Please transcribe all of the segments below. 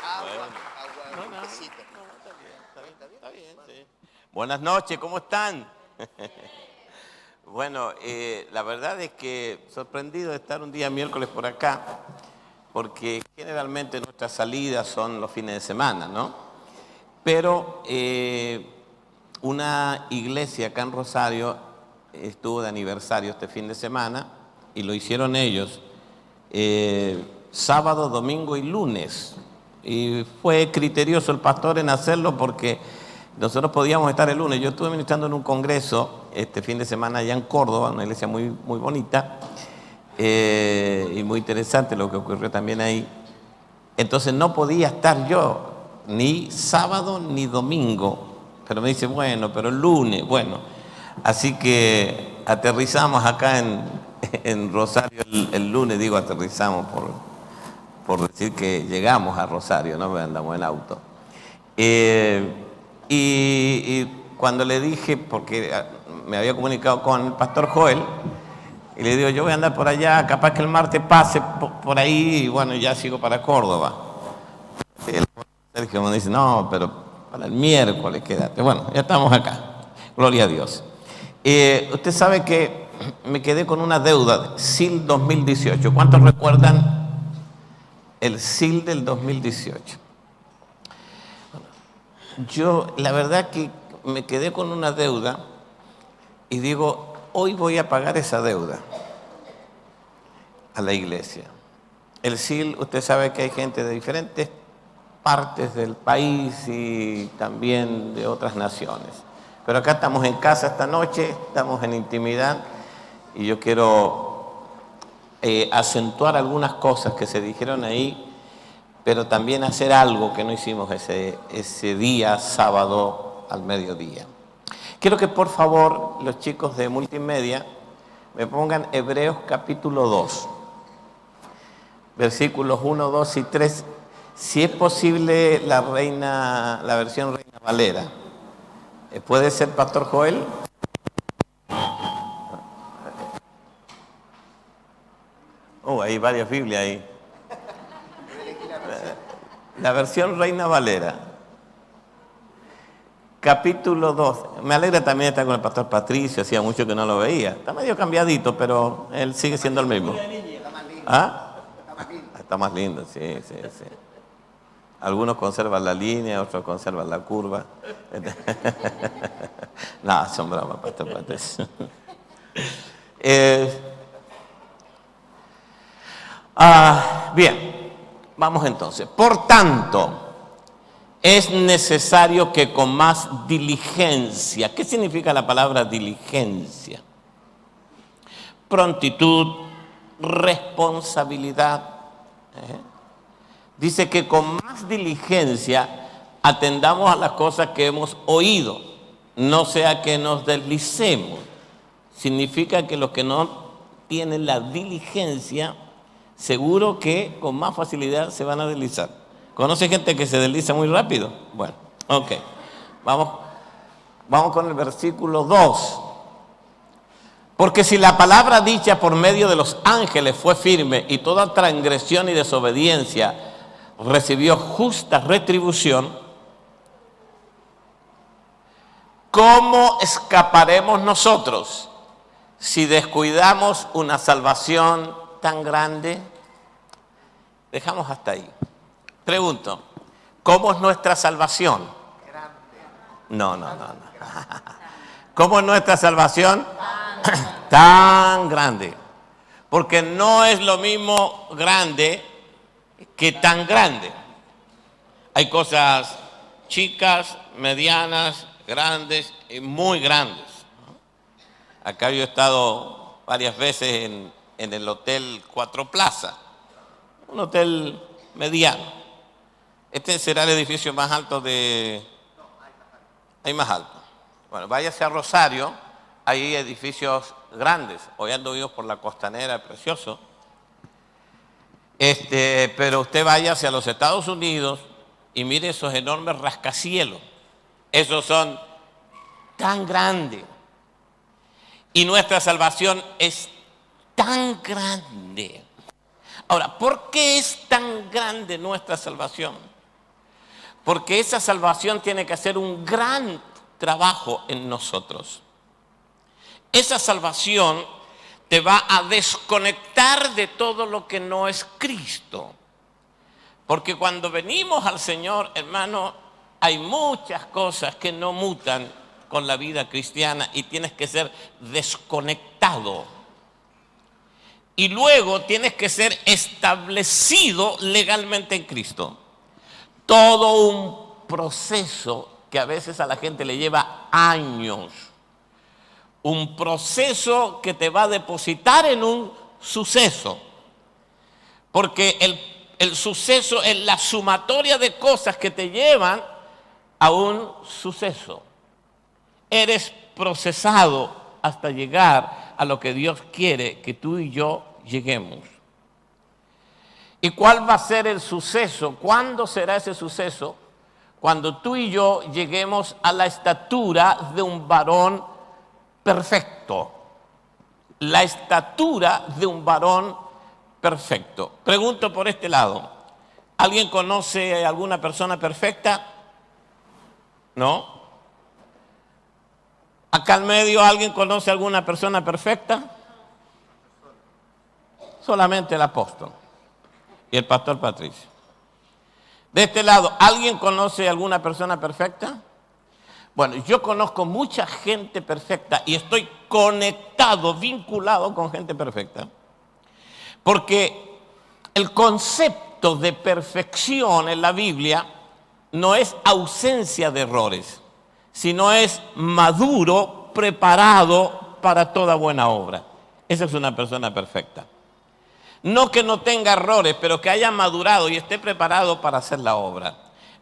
No, no, está bien, sí. Buenas noches, ¿cómo están? Bueno, la verdad es que sorprendido de estar un día miércoles por acá, porque generalmente nuestras salidas son los fines de semana, ¿no? Pero una iglesia acá en Rosario estuvo de aniversario este fin de semana y lo hicieron ellos sábado, domingo y lunes. Y fue criterioso el pastor en hacerlo porque nosotros podíamos estar el lunes. Yo estuve ministrando en un congreso este fin de semana allá en Córdoba, una iglesia muy, muy bonita y muy interesante lo que ocurrió también ahí. Entonces no podía estar yo ni sábado ni domingo. Pero me dice, bueno, pero el lunes, bueno. Así que aterrizamos acá en Rosario el lunes, digo aterrizamos por decir que llegamos a Rosario, ¿no? Andamos en auto. Y cuando le dije, porque me había comunicado con el pastor Joel, y le digo, yo voy a andar por allá, capaz que el martes pase por ahí, y bueno, ya sigo para Córdoba. El Sergio me dice, no, pero para el miércoles quédate. Bueno, ya estamos acá, gloria a Dios. Usted sabe que me quedé con una deuda, SIL 2018. ¿Cuántos recuerdan el SIL del 2018? Yo, la verdad que me quedé con una deuda y digo, hoy voy a pagar esa deuda a la iglesia. El SIL, usted sabe que hay gente de diferentes partes del país y también de otras naciones. Pero acá estamos en casa esta noche, estamos en intimidad y yo quiero acentuar algunas cosas que se dijeron ahí, pero también hacer algo que no hicimos ese día, sábado al mediodía. Quiero que por favor los chicos de multimedia me pongan Hebreos capítulo 2, versículos 1, 2 y 3, si es posible la versión Reina Valera. ¿Puede ser, Pastor Joel? Hay varias Biblias ahí. La versión Reina Valera. Capítulo 2. Me alegra también estar con el pastor Patricio, hacía mucho que no lo veía. Está medio cambiadito, pero él sigue siendo el mismo. ¿Ah? Está más lindo, sí. Algunos conservan la línea, otros conservan la curva. No, son bromas, pastor Patricio. Bien, vamos entonces. Por tanto, es necesario que con más diligencia. ¿Qué significa la palabra diligencia? Prontitud, responsabilidad. Dice que con más diligencia atendamos a las cosas que hemos oído, no sea que nos deslicemos. Significa que los que no tienen la diligencia, seguro que con más facilidad se van a deslizar. ¿Conoce gente que se desliza muy rápido? Bueno, ok. Vamos con el versículo 2. Porque si la palabra dicha por medio de los ángeles fue firme y toda transgresión y desobediencia recibió justa retribución, ¿cómo escaparemos nosotros si descuidamos una salvación tan grande? Dejamos hasta ahí. Pregunto, ¿cómo es nuestra salvación? No. ¿Cómo es nuestra salvación? Tan grande. Porque no es lo mismo grande que tan grande. Hay cosas chicas, medianas, grandes y muy grandes. Acá yo he estado varias veces en el Hotel Cuatro Plaza, un hotel mediano. Este será el edificio más alto Hay más alto. Bueno, váyase a Rosario, hay edificios grandes. Hoy ando yo por la Costanera, precioso. Pero usted vaya hacia los Estados Unidos y mire esos enormes rascacielos. Esos son tan grandes. Y nuestra salvación es tan grande. Ahora, ¿por qué es tan grande nuestra salvación? Porque esa salvación tiene que hacer un gran trabajo en nosotros. Esa salvación te va a desconectar de todo lo que no es Cristo. Porque cuando venimos al Señor, hermano, hay muchas cosas que no mutan con la vida cristiana y tienes que ser desconectado. Y luego tienes que ser establecido legalmente en Cristo. Todo un proceso que a veces a la gente le lleva años. Un proceso que te va a depositar en un suceso. Porque el suceso es la sumatoria de cosas que te llevan a un suceso. Eres procesado hasta llegar a lo que Dios quiere que tú y yo lleguemos. ¿Y cuál va a ser el suceso? ¿Cuándo será ese suceso? Cuando tú y yo lleguemos a la estatura de un varón perfecto. La estatura de un varón perfecto. Pregunto por este lado. ¿Alguien conoce a alguna persona perfecta? ¿No? Acá al medio, ¿alguien conoce a alguna persona perfecta? Solamente el apóstol y el pastor Patricio. De este lado, ¿alguien conoce a alguna persona perfecta? Bueno, yo conozco mucha gente perfecta y estoy conectado, vinculado con gente perfecta. Porque el concepto de perfección en la Biblia no es ausencia de errores, sino es maduro, preparado para toda buena obra. Esa es una persona perfecta. No que no tenga errores, pero que haya madurado y esté preparado para hacer la obra.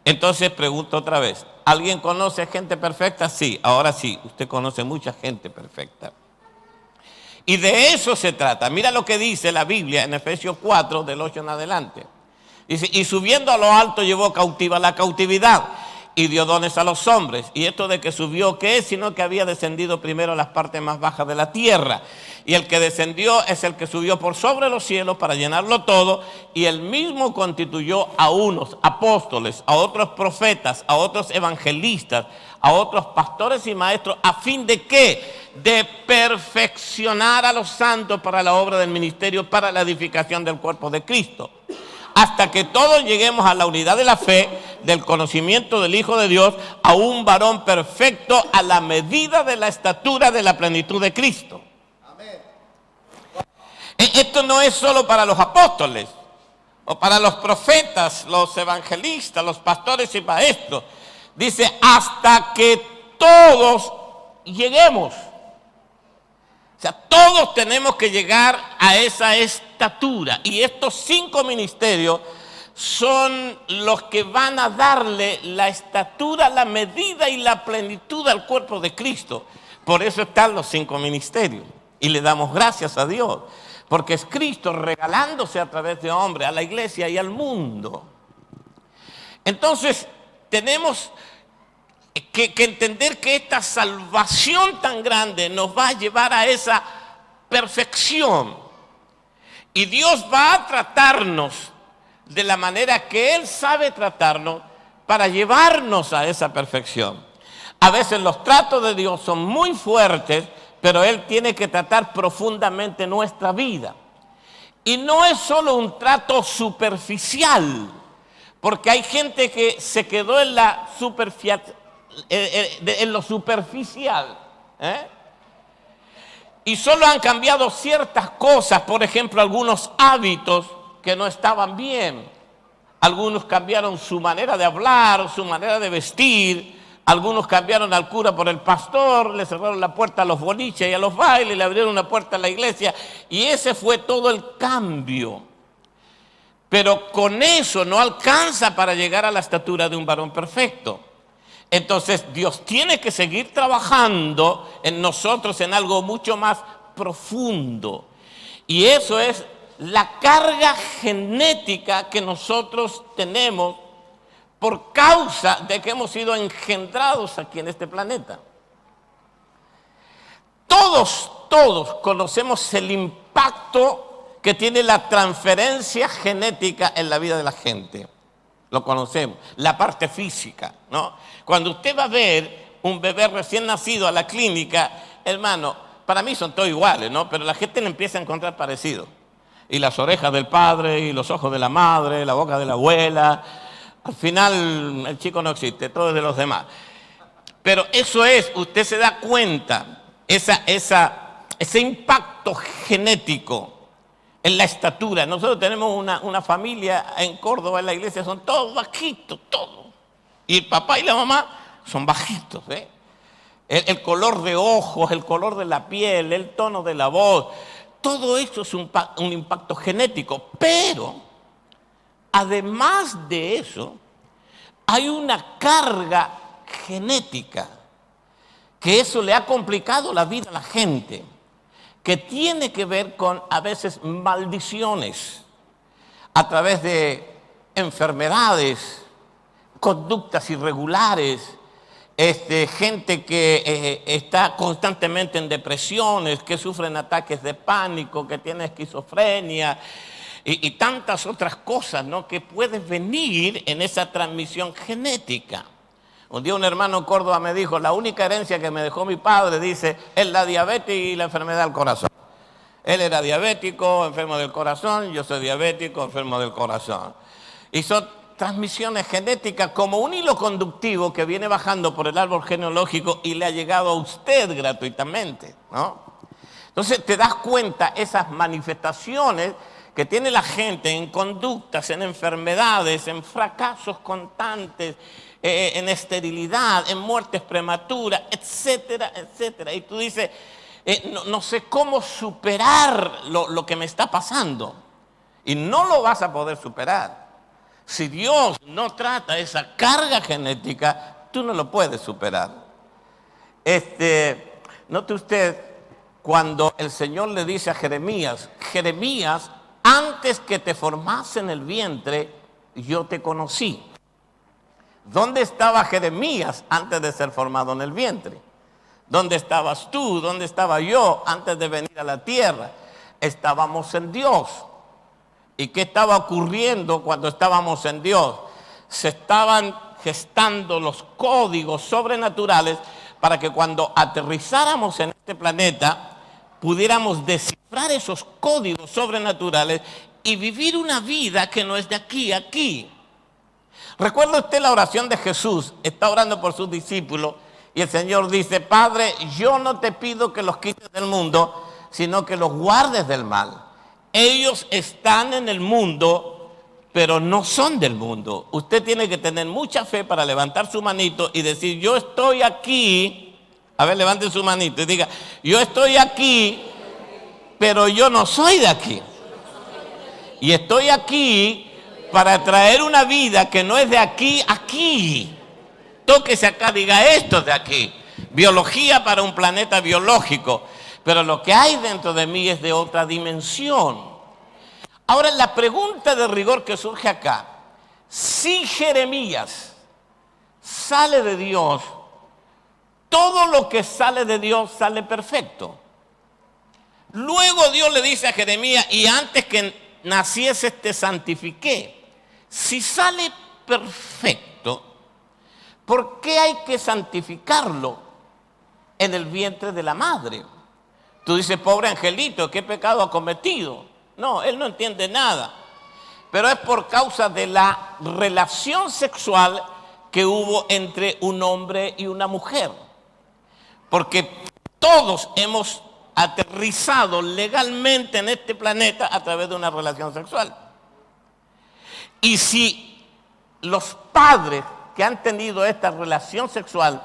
Entonces pregunto otra vez, ¿alguien conoce gente perfecta? Sí, ahora sí, usted conoce mucha gente perfecta. Y de eso se trata. Mira lo que dice la Biblia en Efesios 4, del 8 en adelante. Dice, y subiendo a lo alto llevó cautiva la cautividad y dio dones a los hombres. Y esto de que subió, ¿qué es? Sino que había descendido primero a las partes más bajas de la tierra. Y el que descendió es el que subió por sobre los cielos para llenarlo todo. Y él mismo constituyó a unos apóstoles, a otros profetas, a otros evangelistas, a otros pastores y maestros, a fin de ¿qué? De perfeccionar a los santos para la obra del ministerio, para la edificación del cuerpo de Cristo. Hasta que todos lleguemos a la unidad de la fe, del conocimiento del Hijo de Dios, a un varón perfecto a la medida de la estatura de la plenitud de Cristo. Amén. Esto no es solo para los apóstoles, o para los profetas, los evangelistas, los pastores y maestros. Dice, hasta que todos lleguemos. O sea, todos tenemos que llegar a esa estatura. Y estos 5 ministerios son los que van a darle la estatura, la medida y la plenitud al cuerpo de Cristo. Por eso están los 5 ministerios. Y le damos gracias a Dios. Porque es Cristo regalándose a través de hombres a la iglesia y al mundo. Entonces, tenemos que entender que esta salvación tan grande nos va a llevar a esa perfección. Y Dios va a tratarnos de la manera que Él sabe tratarnos para llevarnos a esa perfección. A veces los tratos de Dios son muy fuertes, pero Él tiene que tratar profundamente nuestra vida. Y no es solo un trato superficial, porque hay gente que se quedó en la en lo superficial, y solo han cambiado ciertas cosas, por ejemplo, algunos hábitos que no estaban bien. Algunos cambiaron su manera de hablar, su manera de vestir. Algunos cambiaron al cura por el pastor, le cerraron la puerta a los boliches y a los bailes, le abrieron una puerta a la iglesia, y ese fue todo el cambio. Pero con eso no alcanza para llegar a la estatura de un varón perfecto. Entonces Dios tiene que seguir trabajando en nosotros en algo mucho más profundo. Y eso es la carga genética que nosotros tenemos por causa de que hemos sido engendrados aquí en este planeta. Todos conocemos el impacto que tiene la transferencia genética en la vida de la gente. lo conocemos, la parte física, ¿no? Cuando usted va a ver un bebé recién nacido a la clínica, hermano, para mí son todos iguales, ¿no? Pero la gente le empieza a encontrar parecido. Y las orejas del padre, y los ojos de la madre, la boca de la abuela. Al final el chico no existe, todo es de los demás. Pero eso es, usted se da cuenta, ese impacto genético en la estatura. Nosotros tenemos una familia en Córdoba, en la iglesia, son todos bajitos, todos. Y el papá y la mamá son bajitos, ¿eh? El color de ojos, el color de la piel, el tono de la voz, todo eso es un impacto genético. Pero, además de eso, hay una carga genética, que eso le ha complicado la vida a la gente, que tiene que ver con, a veces, maldiciones, a través de enfermedades, conductas irregulares, gente que está constantemente en depresiones, que sufren ataques de pánico, que tiene esquizofrenia y tantas otras cosas, ¿no?, que pueden venir en esa transmisión genética. Un día un hermano en Córdoba me dijo, la única herencia que me dejó mi padre, dice, es la diabetes y la enfermedad del corazón. Él era diabético, enfermo del corazón, yo soy diabético, enfermo del corazón. Y son transmisiones genéticas como un hilo conductivo que viene bajando por el árbol genealógico y le ha llegado a usted gratuitamente, ¿no? Entonces te das cuenta esas manifestaciones que tiene la gente en conductas, en enfermedades, en fracasos constantes, en esterilidad, en muertes prematuras, etcétera, etcétera. Y tú dices, no sé cómo superar lo que me está pasando. Y no lo vas a poder superar. Si Dios no trata esa carga genética, tú no lo puedes superar. Note usted, cuando el Señor le dice a Jeremías, Jeremías, antes que te formase en el vientre, yo te conocí. ¿Dónde estaba Jeremías antes de ser formado en el vientre? ¿Dónde estabas tú? ¿Dónde estaba yo antes de venir a la tierra? Estábamos en Dios. ¿Y qué estaba ocurriendo cuando estábamos en Dios? Se estaban gestando los códigos sobrenaturales para que cuando aterrizáramos en este planeta pudiéramos descifrar esos códigos sobrenaturales y vivir una vida que no es de aquí a aquí. ¿Recuerda usted la oración de Jesús? Está orando por sus discípulos y el Señor dice, Padre, yo no te pido que los quites del mundo, sino que los guardes del mal. Ellos están en el mundo, pero no son del mundo. Usted tiene que tener mucha fe para levantar su manito y decir, yo estoy aquí. A ver, levante su manito y diga, yo estoy aquí, pero yo no soy de aquí. Y estoy aquí para traer una vida que no es de aquí, aquí. Tóquese acá, diga, esto es de aquí. Biología para un planeta biológico. Pero lo que hay dentro de mí es de otra dimensión. Ahora, la pregunta de rigor que surge acá, si Jeremías sale de Dios, todo lo que sale de Dios sale perfecto. Luego Dios le dice a Jeremías, y antes que naciese te santifiqué. Si sale perfecto, ¿por qué hay que santificarlo en el vientre de la madre? Tú dices, pobre angelito, ¿qué pecado ha cometido? No, él no entiende nada. Pero es por causa de la relación sexual que hubo entre un hombre y una mujer. Porque todos hemos aterrizado legalmente en este planeta a través de una relación sexual. Y si los padres que han tenido esta relación sexual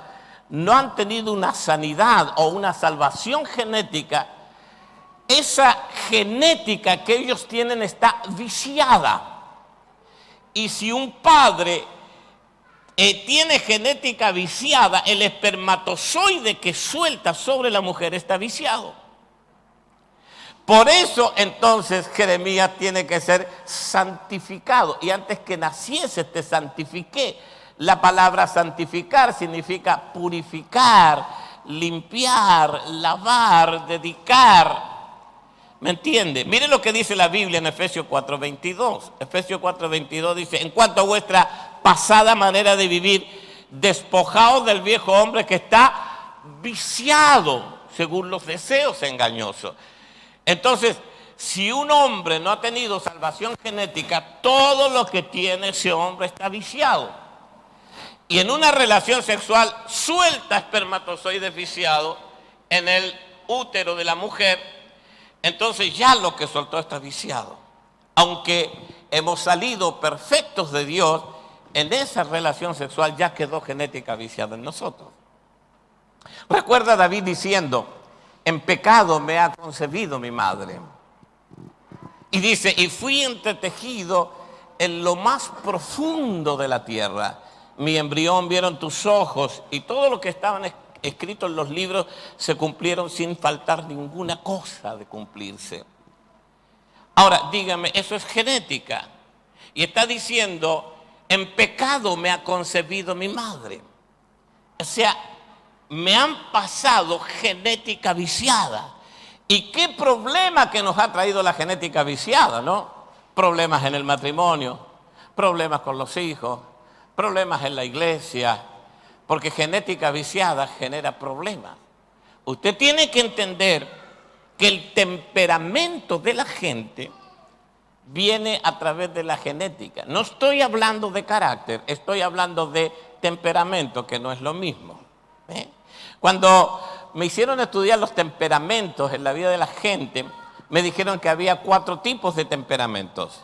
no han tenido una sanidad o una salvación genética, esa genética que ellos tienen está viciada. Y si un padre tiene genética viciada, el espermatozoide que suelta sobre la mujer está viciado. Por eso entonces Jeremías tiene que ser santificado. Y antes que naciese te santifiqué. La palabra santificar significa purificar, limpiar, lavar, dedicar. ¿Me entiende? Mire lo que dice la Biblia en Efesios 4:22. Efesios 4:22 dice, en cuanto a vuestra pasada manera de vivir, despojaos del viejo hombre que está viciado según los deseos engañosos. Entonces, si un hombre no ha tenido salvación genética, todo lo que tiene ese hombre está viciado. Y en una relación sexual suelta espermatozoides viciados en el útero de la mujer, entonces ya lo que soltó está viciado. Aunque hemos salido perfectos de Dios, en esa relación sexual ya quedó genética viciada en nosotros. Recuerda a David diciendo, en pecado me ha concebido mi madre. Y dice, y fui entretejido en lo más profundo de la tierra. Mi embrión vieron tus ojos, y todo lo que estaban escritos en los libros se cumplieron sin faltar ninguna cosa de cumplirse. Ahora, dígame, eso es genética. Y está diciendo, en pecado me ha concebido mi madre. O sea, me han pasado genética viciada. ¿Y qué problema que nos ha traído la genética viciada, no? Problemas en el matrimonio, problemas con los hijos, problemas en la iglesia, porque genética viciada genera problemas. Usted tiene que entender que el temperamento de la gente viene a través de la genética. No estoy hablando de carácter, estoy hablando de temperamento, que no es lo mismo. Cuando me hicieron estudiar los temperamentos en la vida de la gente, me dijeron que había 4 tipos de temperamentos: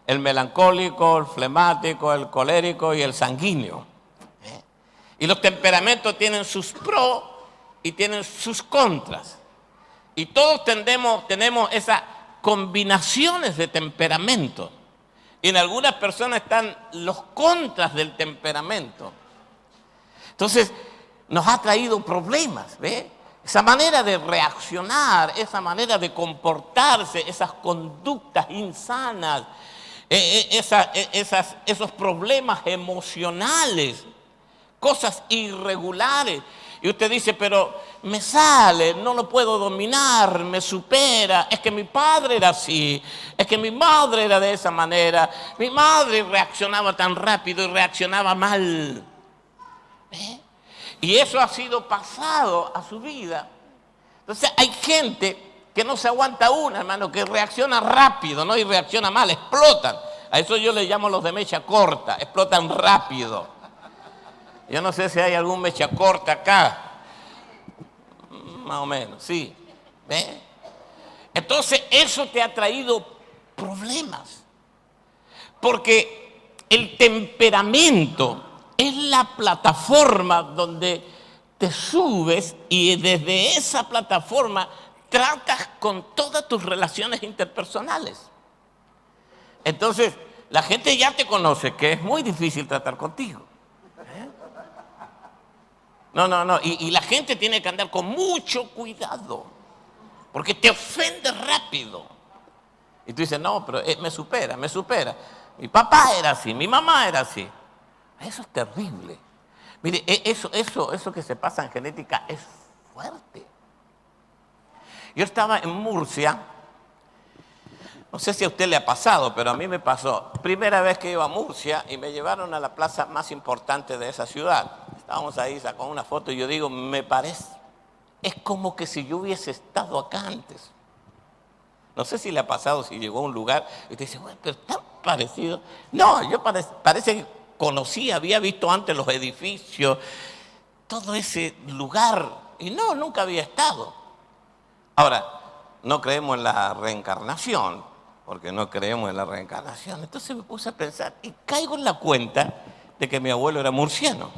el melancólico, el flemático, el colérico y el sanguíneo. Y los temperamentos tienen sus pros y tienen sus contras. Y todos tenemos esas combinaciones de temperamentos. Y en algunas personas están los contras del temperamento. Entonces, nos ha traído problemas, ¿ve? Esa manera de reaccionar, esa manera de comportarse, esas conductas insanas, esos problemas emocionales, cosas irregulares. Y usted dice, pero me sale, no lo puedo dominar, me supera. Es que mi padre era así, es que mi madre era de esa manera. Mi madre reaccionaba tan rápido y reaccionaba mal. Y eso ha sido pasado a su vida. Entonces hay gente que no se aguanta una, hermano, que reacciona rápido, ¿no? Y reacciona mal, explotan. A eso yo le llamo los de mecha corta, explotan rápido. Yo no sé si hay algún mecha corta acá. Más o menos, sí. ¿Ve? Entonces eso te ha traído problemas. Porque el temperamento es la plataforma donde te subes y desde esa plataforma tratas con todas tus relaciones interpersonales. Entonces, la gente ya te conoce, que es muy difícil tratar contigo. No. Y la gente tiene que andar con mucho cuidado, porque te ofende rápido. Y tú dices, no, pero me supera. Mi papá era así, mi mamá era así. Eso es terrible. Mire, eso que se pasa en genética es fuerte. Yo estaba en Murcia, no sé si a usted le ha pasado, pero a mí me pasó. Primera vez que iba a Murcia y me llevaron a la plaza más importante de esa ciudad. Estábamos ahí, sacó una foto y yo digo, me parece, es como que si yo hubiese estado acá antes. No sé si le ha pasado, si llegó a un lugar y te dice, bueno, pero tan parecido. No, yo parece que conocí, había visto antes los edificios, todo ese lugar, y no, nunca había estado. Ahora, no creemos en la reencarnación, porque no creemos en la reencarnación. Entonces me puse a pensar y caigo en la cuenta de que mi abuelo era murciano.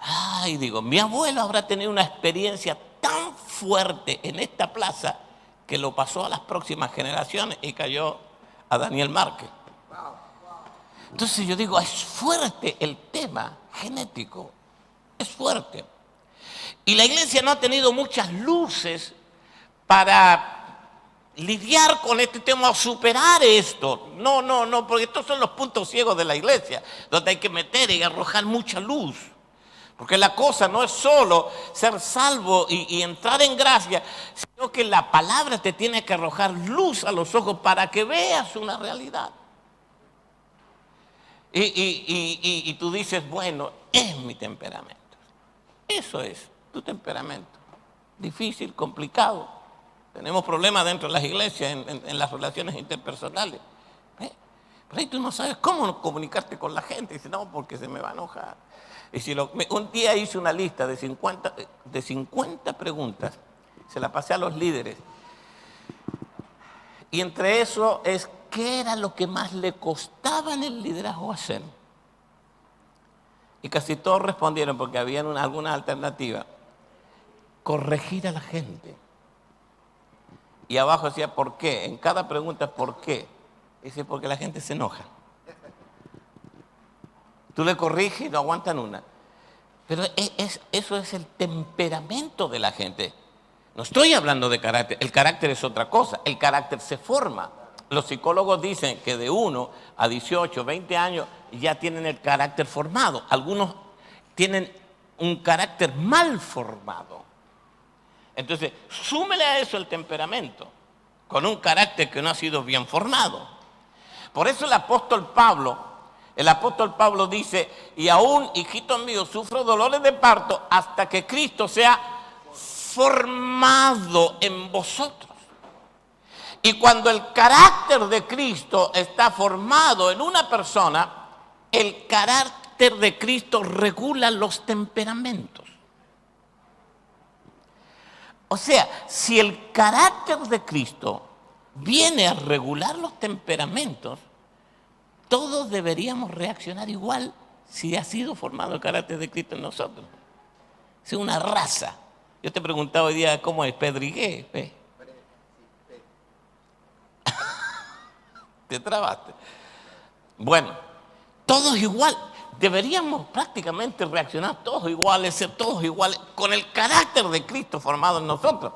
Ay, digo, mi abuelo habrá tenido una experiencia tan fuerte en esta plaza que lo pasó a las próximas generaciones y cayó a Daniel Márquez. Entonces yo digo, es fuerte el tema genético, es fuerte. Y la iglesia no ha tenido muchas luces para lidiar con este tema o superar esto. No, porque estos son los puntos ciegos de la iglesia, donde hay que meter y arrojar mucha luz. Porque la cosa no es solo ser salvo y entrar en gracia, sino que la palabra te tiene que arrojar luz a los ojos para que veas una realidad. Y tú dices, bueno, es mi temperamento. Eso es tu temperamento. Difícil, complicado. Tenemos problemas dentro de las iglesias, en las relaciones interpersonales. Por ahí tú no sabes cómo comunicarte con la gente. Dices, no, porque se me va a enojar. Y si un día hice una lista de 50 preguntas, se la pasé a los líderes. Y entre eso es, ¿qué era lo que más le costaba en el liderazgo hacer? Y casi todos respondieron, porque había alguna alternativa. Corregir a la gente. Y abajo decía, ¿por qué? En cada pregunta, ¿por qué? Dice, porque la gente se enoja. Tú le corriges y no aguantan una. Pero eso es el temperamento de la gente. No estoy hablando de carácter. El carácter es otra cosa. El carácter se forma. Los psicólogos dicen que de 1 a 18, 20 años ya tienen el carácter formado. Algunos tienen un carácter mal formado. Entonces, súmele a eso el temperamento, con un carácter que no ha sido bien formado. Por eso el apóstol Pablo dice, y aún, hijitos míos, sufro dolores de parto hasta que Cristo sea formado en vosotros. Y cuando el carácter de Cristo está formado en una persona, el carácter de Cristo regula los temperamentos. O sea, si el carácter de Cristo viene a regular los temperamentos, todos deberíamos reaccionar igual si ha sido formado el carácter de Cristo en nosotros. Es una raza. Yo te preguntaba hoy día cómo es Pedrigué. Te trabaste. Bueno, todos igual. Deberíamos prácticamente reaccionar todos iguales, ser todos iguales, con el carácter de Cristo formado en nosotros.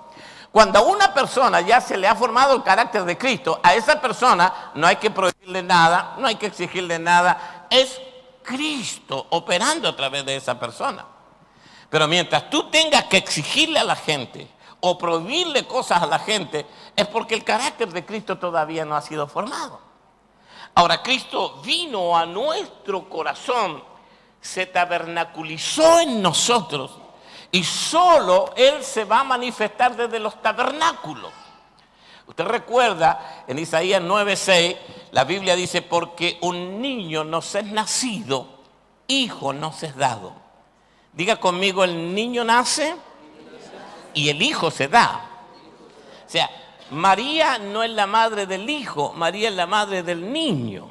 Cuando a una persona ya se le ha formado el carácter de Cristo, a esa persona no hay que prohibirle nada, no hay que exigirle nada. Es Cristo operando a través de esa persona. Pero mientras tú tengas que exigirle a la gente o prohibirle cosas a la gente, es porque el carácter de Cristo todavía no ha sido formado. Ahora, Cristo vino a nuestro corazón, se tabernaculizó en nosotros y solo Él se va a manifestar desde los tabernáculos. Usted recuerda en Isaías 9:6, la Biblia dice, porque un niño nos es nacido, hijo nos es dado. Diga conmigo, el niño nace y el hijo se da. O sea, María no es la madre del hijo, María es la madre del niño.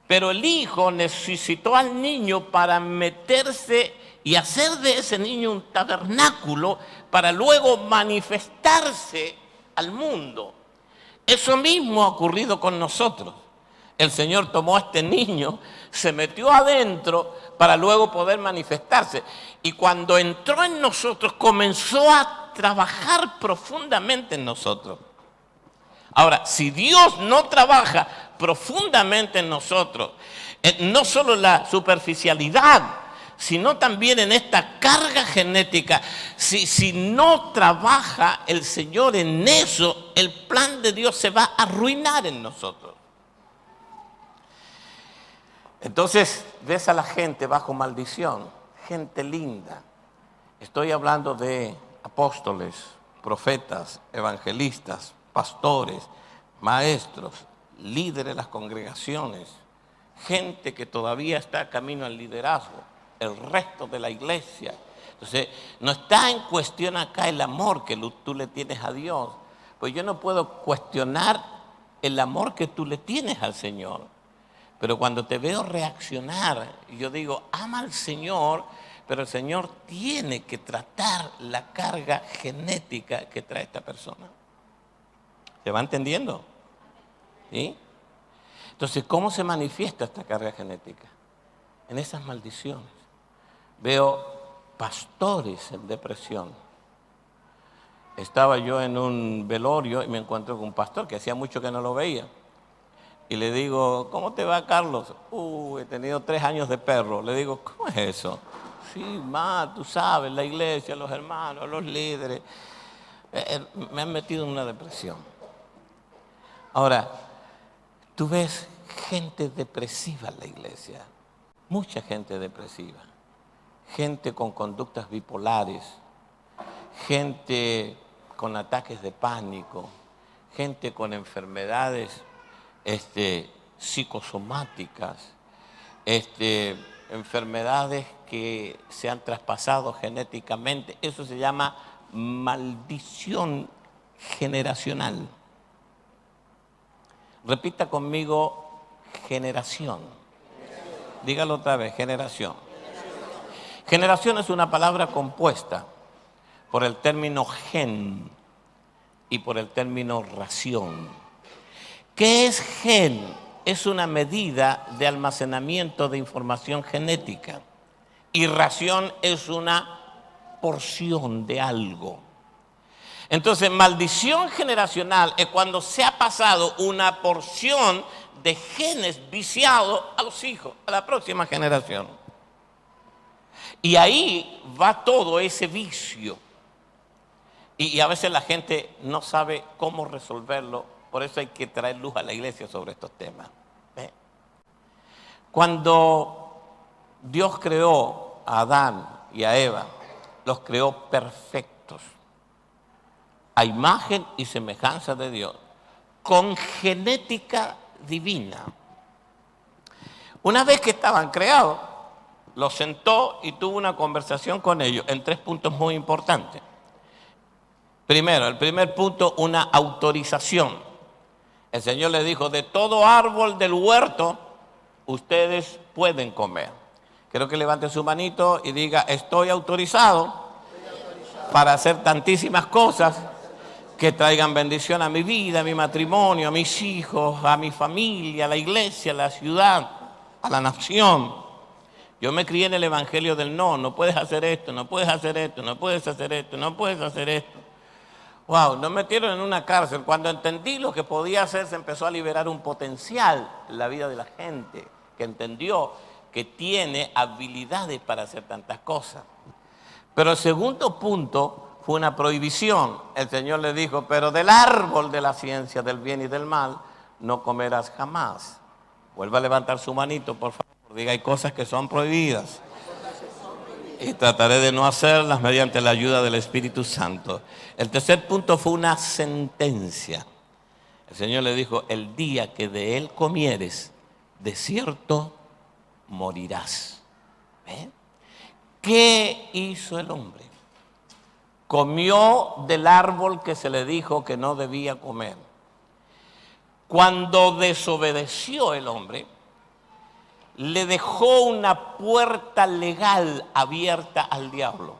Pero el hijo necesitó al niño para meterse y hacer de ese niño un tabernáculo para luego manifestarse al mundo. Eso mismo ha ocurrido con nosotros. El Señor tomó a este niño, se metió adentro para luego poder manifestarse. Y cuando entró en nosotros, comenzó a trabajar profundamente en nosotros. Ahora, si Dios no trabaja profundamente en nosotros, no solo en la superficialidad, sino también en esta carga genética, si no trabaja el Señor en eso, el plan de Dios se va a arruinar en nosotros. Entonces, ves a la gente bajo maldición, gente linda. Estoy hablando de apóstoles, profetas, evangelistas, pastores, maestros, líderes de las congregaciones, gente que todavía está camino al liderazgo, el resto de la iglesia. Entonces, no está en cuestión acá el amor que tú le tienes a Dios, pues yo no puedo cuestionar el amor que tú le tienes al Señor. Pero cuando te veo reaccionar, yo digo, ama al Señor, pero el Señor tiene que tratar la carga genética que trae esta persona. ¿Se va entendiendo? ¿Sí? Entonces, ¿cómo se manifiesta esta carga genética? En esas maldiciones. Veo pastores en depresión. Estaba yo en un velorio y me encontré con un pastor que hacía mucho que no lo veía. y le digo, ¿cómo te va, Carlos? He tenido 3 años de perro. Le digo, ¿cómo es eso? Sí, ma, tú sabes, la iglesia, los hermanos, los líderes, me han metido en una depresión. Ahora, tú ves gente depresiva en la iglesia, mucha gente depresiva, gente con conductas bipolares, gente con ataques de pánico, gente con enfermedades psicosomáticas, enfermedades que se han traspasado genéticamente. Eso se llama maldición generacional. Repita conmigo, generación. Dígalo otra vez, generación. Generación es una palabra compuesta por el término gen y por el término ración. ¿Qué es gen? Es una medida de almacenamiento de información genética. Y ración es una porción de algo. Entonces, maldición generacional es cuando se ha pasado una porción de genes viciados a los hijos, a la próxima generación. Y ahí va todo ese vicio. Y a veces la gente no sabe cómo resolverlo, por eso hay que traer luz a la iglesia sobre estos temas. Cuando Dios creó a Adán y a Eva, los creó perfectos, a imagen y semejanza de Dios, con genética divina. Una vez que estaban creados, los sentó y tuvo una conversación con ellos en 3 puntos muy importantes. Primero, el primer punto, una autorización. El Señor le dijo, de todo árbol del huerto, ustedes pueden comer. Quiero que levante su manito y diga, estoy autorizado para hacer tantísimas cosas que traigan bendición a mi vida, a mi matrimonio, a mis hijos, a mi familia, a la iglesia, a la ciudad, a la nación. Yo me crié en el evangelio del no puedes hacer esto, no puedes hacer esto, no puedes hacer esto, no puedes hacer esto. Wow, nos metieron en una cárcel. Cuando entendí lo que podía hacer, se empezó a liberar un potencial en la vida de la gente, que entendió que tiene habilidades para hacer tantas cosas. Pero el segundo punto fue una prohibición. El Señor le dijo, pero del árbol de la ciencia del bien y del mal no comerás jamás. Vuelva a levantar su manito, por favor. Diga, hay cosas que son prohibidas. Y trataré de no hacerlas mediante la ayuda del Espíritu Santo. El tercer punto fue una sentencia. El Señor le dijo, el día que de él comieres, de cierto morirás. ¿Ven? ¿Qué hizo el hombre? Comió del árbol que se le dijo que no debía comer. Cuando desobedeció el hombre, le dejó una puerta legal abierta al diablo.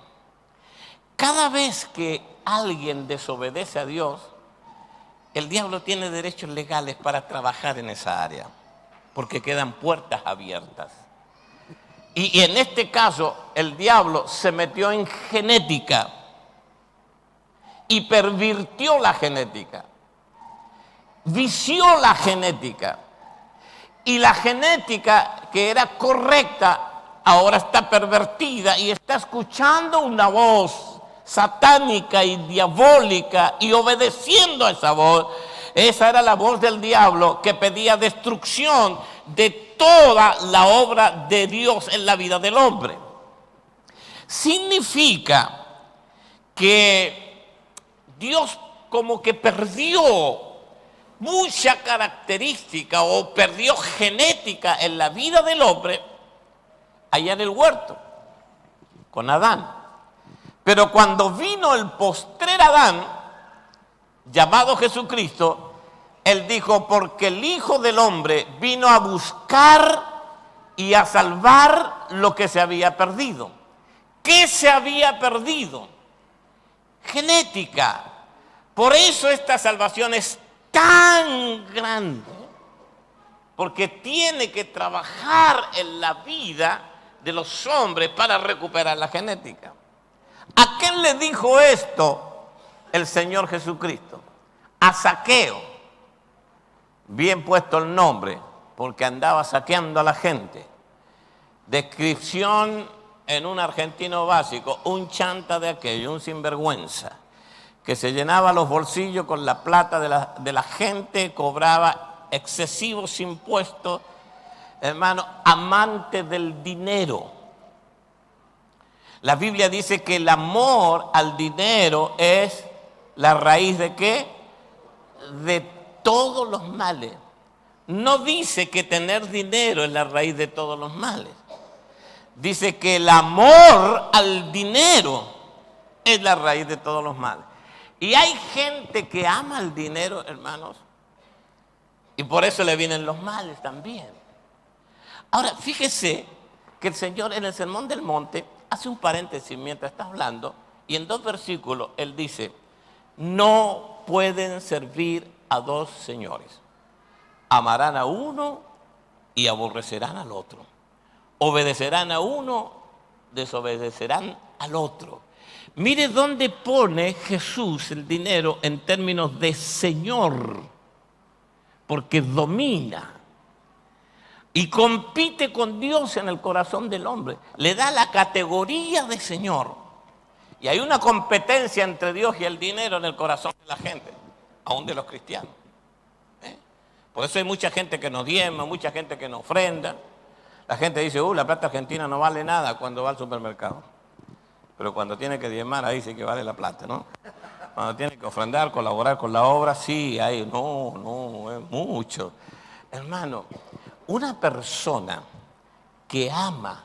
Cada vez que alguien desobedece a Dios, el diablo tiene derechos legales para trabajar en esa área, porque quedan puertas abiertas. Y en este caso, el diablo se metió en genética y pervirtió la genética, vició la genética. Y la genética que era correcta ahora está pervertida y está escuchando una voz satánica y diabólica y obedeciendo a esa voz. Esa era la voz del diablo que pedía destrucción de toda la obra de Dios en la vida del hombre. Significa que Dios como que perdió mucha característica o perdió genética en la vida del hombre allá en el huerto con Adán. Pero cuando vino el postrer Adán, llamado Jesucristo, él dijo, porque el Hijo del Hombre vino a buscar y a salvar lo que se había perdido. ¿Qué se había perdido? Genética. Por eso esta salvación es tan grande, porque tiene que trabajar en la vida de los hombres para recuperar la genética. ¿A quién le dijo esto el Señor Jesucristo? A Zaqueo. bien puesto el nombre, porque andaba saqueando a la gente. Descripción en un argentino básico, un chanta de aquello, un sinvergüenza, que se llenaba los bolsillos con la plata de la gente, cobraba excesivos impuestos, hermano, amante del dinero. La Biblia dice que el amor al dinero es la raíz ¿de qué? De todos los males. No dice que tener dinero es la raíz de todos los males. Dice que el amor al dinero es la raíz de todos los males. Y hay gente que ama el dinero, hermanos, y por eso le vienen los males también. Ahora, fíjese que el Señor en el Sermón del Monte hace un paréntesis mientras está hablando, y en 2 versículos Él dice, no pueden servir a 2 señores. Amarán a uno y aborrecerán al otro. Obedecerán a uno, desobedecerán al otro. Mire dónde pone Jesús el dinero en términos de Señor, porque domina y compite con Dios en el corazón del hombre. Le da la categoría de Señor. Y hay una competencia entre Dios y el dinero en el corazón de la gente, aún de los cristianos. Por eso hay mucha gente que no diezma, mucha gente que no ofrenda. La gente dice, la plata argentina no vale nada cuando va al supermercado. Pero cuando tiene que diezmar, ahí sí que vale la plata, ¿no? Cuando tiene que ofrendar, colaborar con la obra, sí, ahí no, es mucho. Hermano, una persona que ama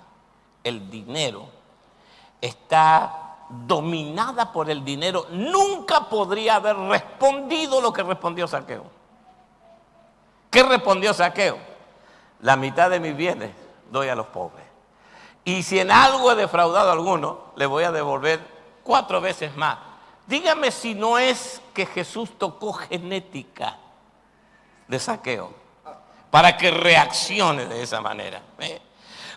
el dinero está dominada por el dinero, nunca podría haber respondido lo que respondió Zaqueo. ¿Qué respondió Zaqueo? La mitad de mis bienes doy a los pobres. Y si en algo he defraudado a alguno, le voy a devolver 4 veces más. Dígame si no es que Jesús tocó genética de Zaqueo para que reaccione de esa manera.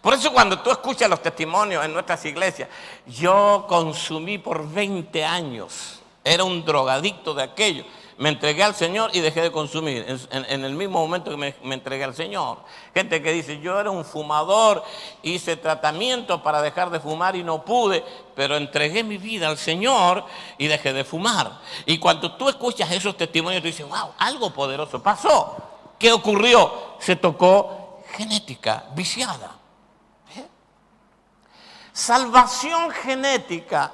Por eso cuando tú escuchas los testimonios en nuestras iglesias, yo consumí por 20 años, era un drogadicto de aquello. Me entregué al Señor y dejé de consumir en el mismo momento que me entregué al Señor. Gente que dice, yo era un fumador, hice tratamiento para dejar de fumar y no pude, pero entregué mi vida al Señor y dejé de fumar. Y cuando tú escuchas esos testimonios, tú dices, wow, algo poderoso pasó. ¿Qué ocurrió? Se tocó genética viciada. Salvación genética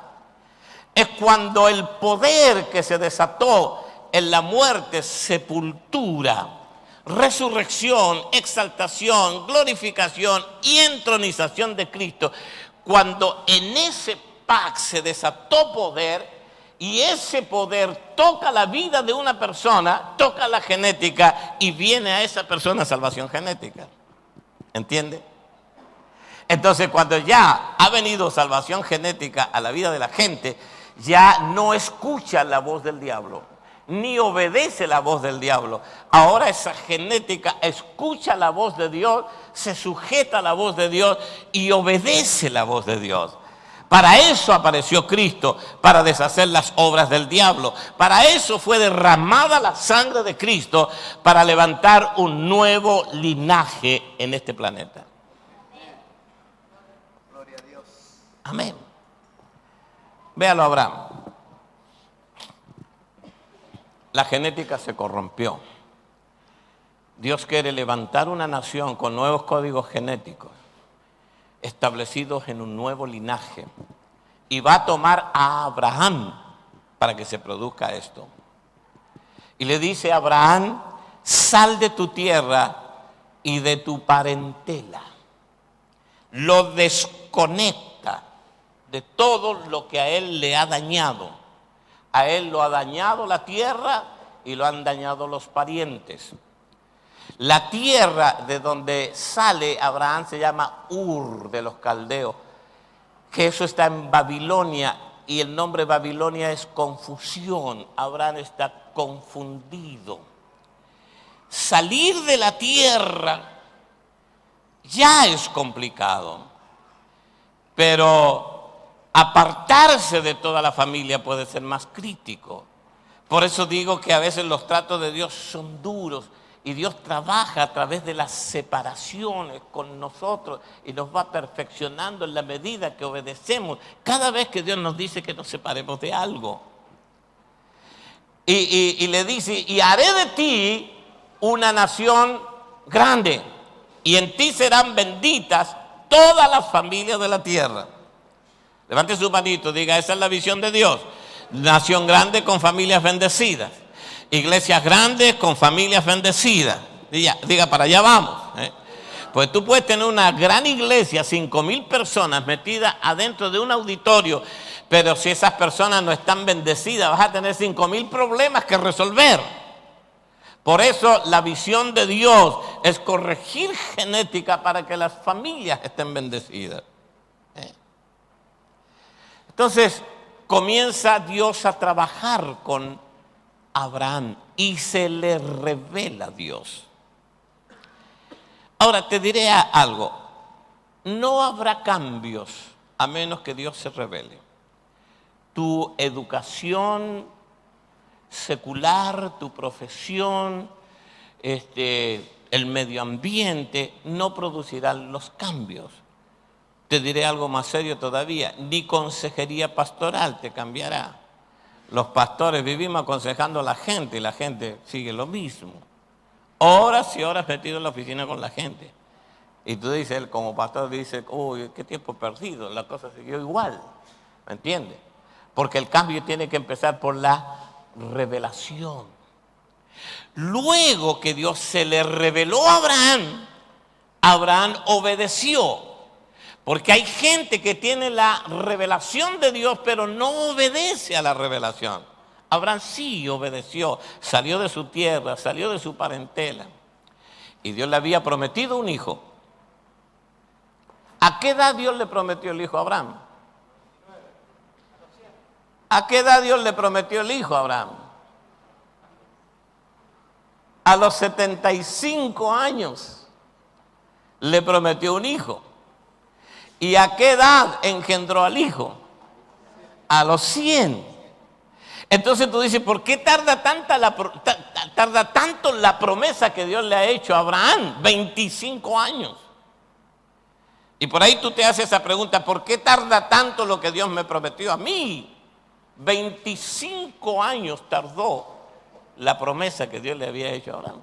es cuando el poder que se desató en la muerte, sepultura, resurrección, exaltación, glorificación y entronización de Cristo, cuando en ese pack se desató poder y ese poder toca la vida de una persona, toca la genética y viene a esa persona salvación genética. ¿Entiende? Entonces, cuando ya ha venido salvación genética a la vida de la gente, ya no escucha la voz del diablo, ni obedece la voz del diablo. Ahora esa genética escucha la voz de Dios, se sujeta a la voz de Dios y obedece la voz de Dios. Para eso apareció Cristo, para deshacer las obras del diablo. Para eso fue derramada la sangre de Cristo, para levantar un nuevo linaje en este planeta. Gloria a Dios. Amén. Véalo a Abraham. La genética se corrompió. Dios quiere levantar una nación con nuevos códigos genéticos, establecidos en un nuevo linaje. Y va a tomar a Abraham para que se produzca esto. Y le dice a Abraham, sal de tu tierra y de tu parentela. Lo desconecta de todo lo que a él le ha dañado. A él lo ha dañado la tierra y lo han dañado los parientes. La tierra de donde sale Abraham se llama Ur de los caldeos, que eso está en Babilonia, y el nombre Babilonia es confusión. Abraham está confundido. Salir de la tierra ya es complicado, pero apartarse de toda la familia puede ser más crítico. Por eso digo que a veces los tratos de Dios son duros Y Dios trabaja a través de las separaciones con nosotros y nos va perfeccionando en la medida que obedecemos. Cada vez que Dios nos dice que nos separemos de algo. Y le dice, y haré de ti una nación grande, y en ti serán benditas todas las familias de la tierra. Levante su manito, diga, esa es la visión de Dios. Nación grande con familias bendecidas. Iglesias grandes con familias bendecidas. Diga, para allá vamos. Pues tú puedes tener una gran iglesia, 5,000 personas metidas adentro de un auditorio, pero si esas personas no están bendecidas, vas a tener 5,000 problemas que resolver. Por eso la visión de Dios es corregir genética para que las familias estén bendecidas. Entonces comienza Dios a trabajar con Abraham y se le revela a Dios. Ahora te diré algo, no habrá cambios a menos que Dios se revele. Tu educación secular, tu profesión, el medio ambiente no producirán los cambios. Te diré algo más serio todavía, ni consejería pastoral te cambiará. Los pastores vivimos aconsejando a la gente y la gente sigue lo mismo. Horas y horas metido en la oficina con la gente. Y tú dices, él como pastor dice, uy, qué tiempo perdido, la cosa siguió igual. ¿Me entiendes? Porque el cambio tiene que empezar por la revelación. Luego que Dios se le reveló a Abraham, Abraham obedeció. Porque hay gente que tiene la revelación de Dios, pero no obedece a la revelación. Abraham sí obedeció, salió de su tierra, salió de su parentela. Y Dios le había prometido un hijo. ¿A qué edad Dios le prometió el hijo a Abraham? ¿A qué edad Dios le prometió el hijo a Abraham? A los 75 años le prometió un hijo. ¿Y a qué edad engendró al hijo? A los 100. Entonces tú dices, ¿por qué tarda tanto la promesa que Dios le ha hecho a Abraham? 25 años. Y por ahí tú te haces esa pregunta, ¿por qué tarda tanto lo que Dios me prometió a mí? 25 años tardó la promesa que Dios le había hecho a Abraham.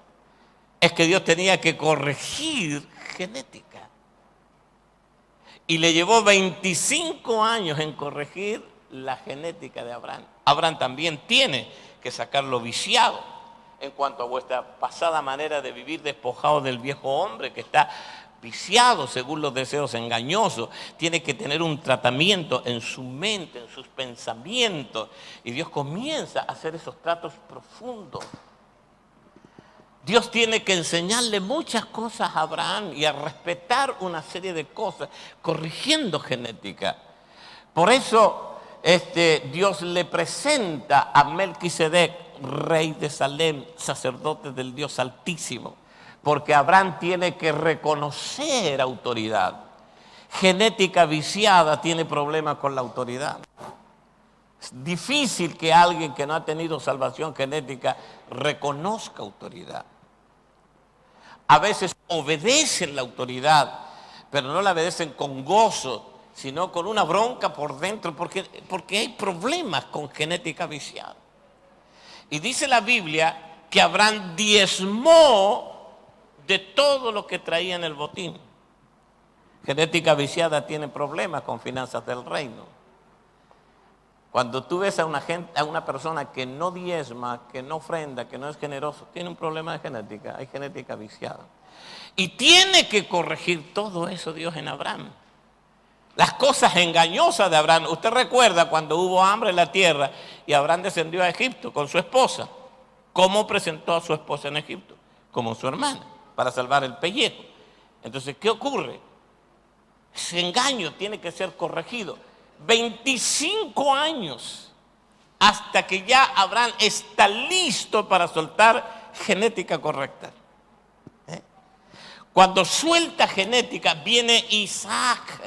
Es que Dios tenía que corregir genética. Y le llevó 25 años en corregir la genética de Abraham. Abraham también tiene que sacarlo viciado en cuanto a vuestra pasada manera de vivir, despojado del viejo hombre que está viciado según los deseos engañosos. Tiene que tener un tratamiento en su mente, en sus pensamientos. Y Dios comienza a hacer esos tratos profundos. Dios tiene que enseñarle muchas cosas a Abraham y a respetar una serie de cosas, corrigiendo genética. Por eso Dios le presenta a Melquisedec, rey de Salem, sacerdote del Dios Altísimo, porque Abraham tiene que reconocer autoridad. Genética viciada tiene problemas con la autoridad. Es difícil que alguien que no ha tenido salvación genética reconozca autoridad. A veces obedecen la autoridad, pero no la obedecen con gozo, sino con una bronca por dentro, porque hay problemas con genética viciada. Y dice la Biblia que Abraham diezmó de todo lo que traía en el botín. Genética viciada tiene problemas con finanzas del reino. Cuando tú ves a una persona que no diezma, que no ofrenda, que no es generoso, tiene un problema de genética, hay genética viciada. Y tiene que corregir todo eso Dios en Abraham. Las cosas engañosas de Abraham. Usted recuerda cuando hubo hambre en la tierra y Abraham descendió a Egipto con su esposa. ¿Cómo presentó a su esposa en Egipto? Como su hermana, para salvar el pellejo. Entonces, ¿qué ocurre? Ese engaño tiene que ser corregido. 25 años hasta que ya Abraham está listo para soltar genética correcta. Cuando suelta genética viene Isaac.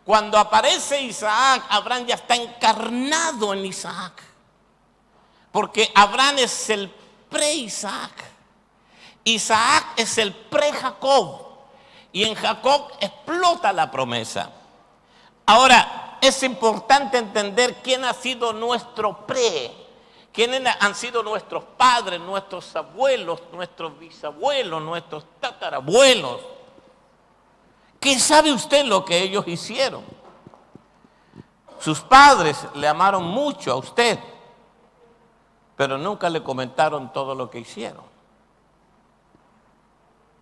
Cuando aparece Isaac, Abraham ya está encarnado en Isaac. Porque Abraham es el pre-Isaac. Isaac es el pre-Jacob. Y en Jacob explota la promesa. Ahora, es importante entender quién ha sido nuestro pre. ¿Quiénes han sido nuestros padres, nuestros abuelos, nuestros bisabuelos, nuestros tatarabuelos? ¿Qué sabe usted lo que ellos hicieron? Sus padres le amaron mucho a usted, pero nunca le comentaron todo lo que hicieron.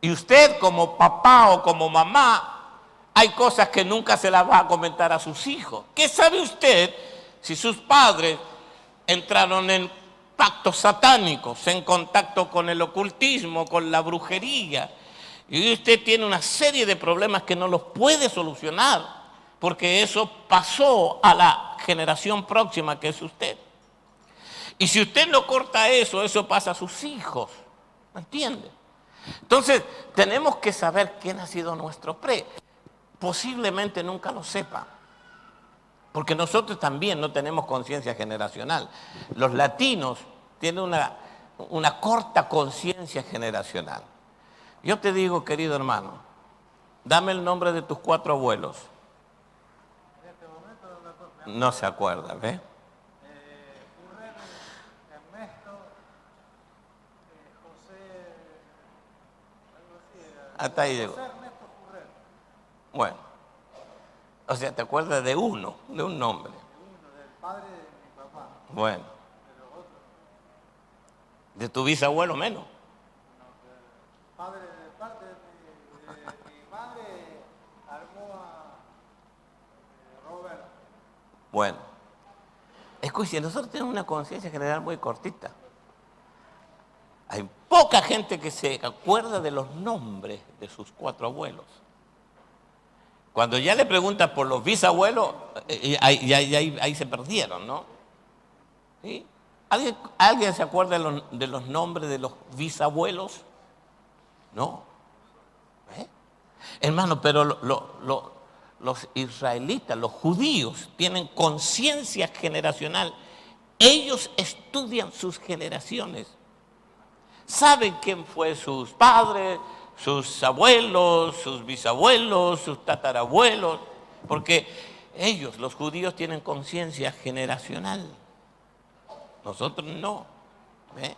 Y usted como papá o como mamá, hay cosas que nunca se las va a comentar a sus hijos. ¿Qué sabe usted si sus padres entraron en pactos satánicos, en contacto con el ocultismo, con la brujería? Y usted tiene una serie de problemas que no los puede solucionar, porque eso pasó a la generación próxima que es usted. Y si usted no corta eso, eso pasa a sus hijos. ¿Me entiende? Entonces, tenemos que saber quién ha sido nuestro pre. Posiblemente nunca lo sepa, porque nosotros también no tenemos conciencia generacional. Los latinos tienen una corta conciencia generacional. Yo te digo, querido hermano, dame el nombre de tus 4 abuelos. No se acuerda, ¿ves? Hasta ahí llegó. Bueno, o sea, te acuerdas de uno, de un nombre. Del padre de mi papá. Bueno. De tu bisabuelo menos. Padre de parte de mi madre, Armoa Robert. Bueno, escuche, nosotros tenemos una conciencia general muy cortita. Hay poca gente que se acuerda de los nombres de sus 4 abuelos. Cuando ya le preguntas por los bisabuelos, ahí se perdieron, ¿no? ¿Sí? ¿Alguien se acuerda de los nombres de los bisabuelos? No. ¿Eh? Hermano, pero los israelitas, los judíos, tienen conciencia generacional. Ellos estudian sus generaciones. Saben quién fue sus padres, sus abuelos, sus bisabuelos, sus tatarabuelos, porque ellos, los judíos, tienen conciencia generacional. Nosotros no. ¿Eh?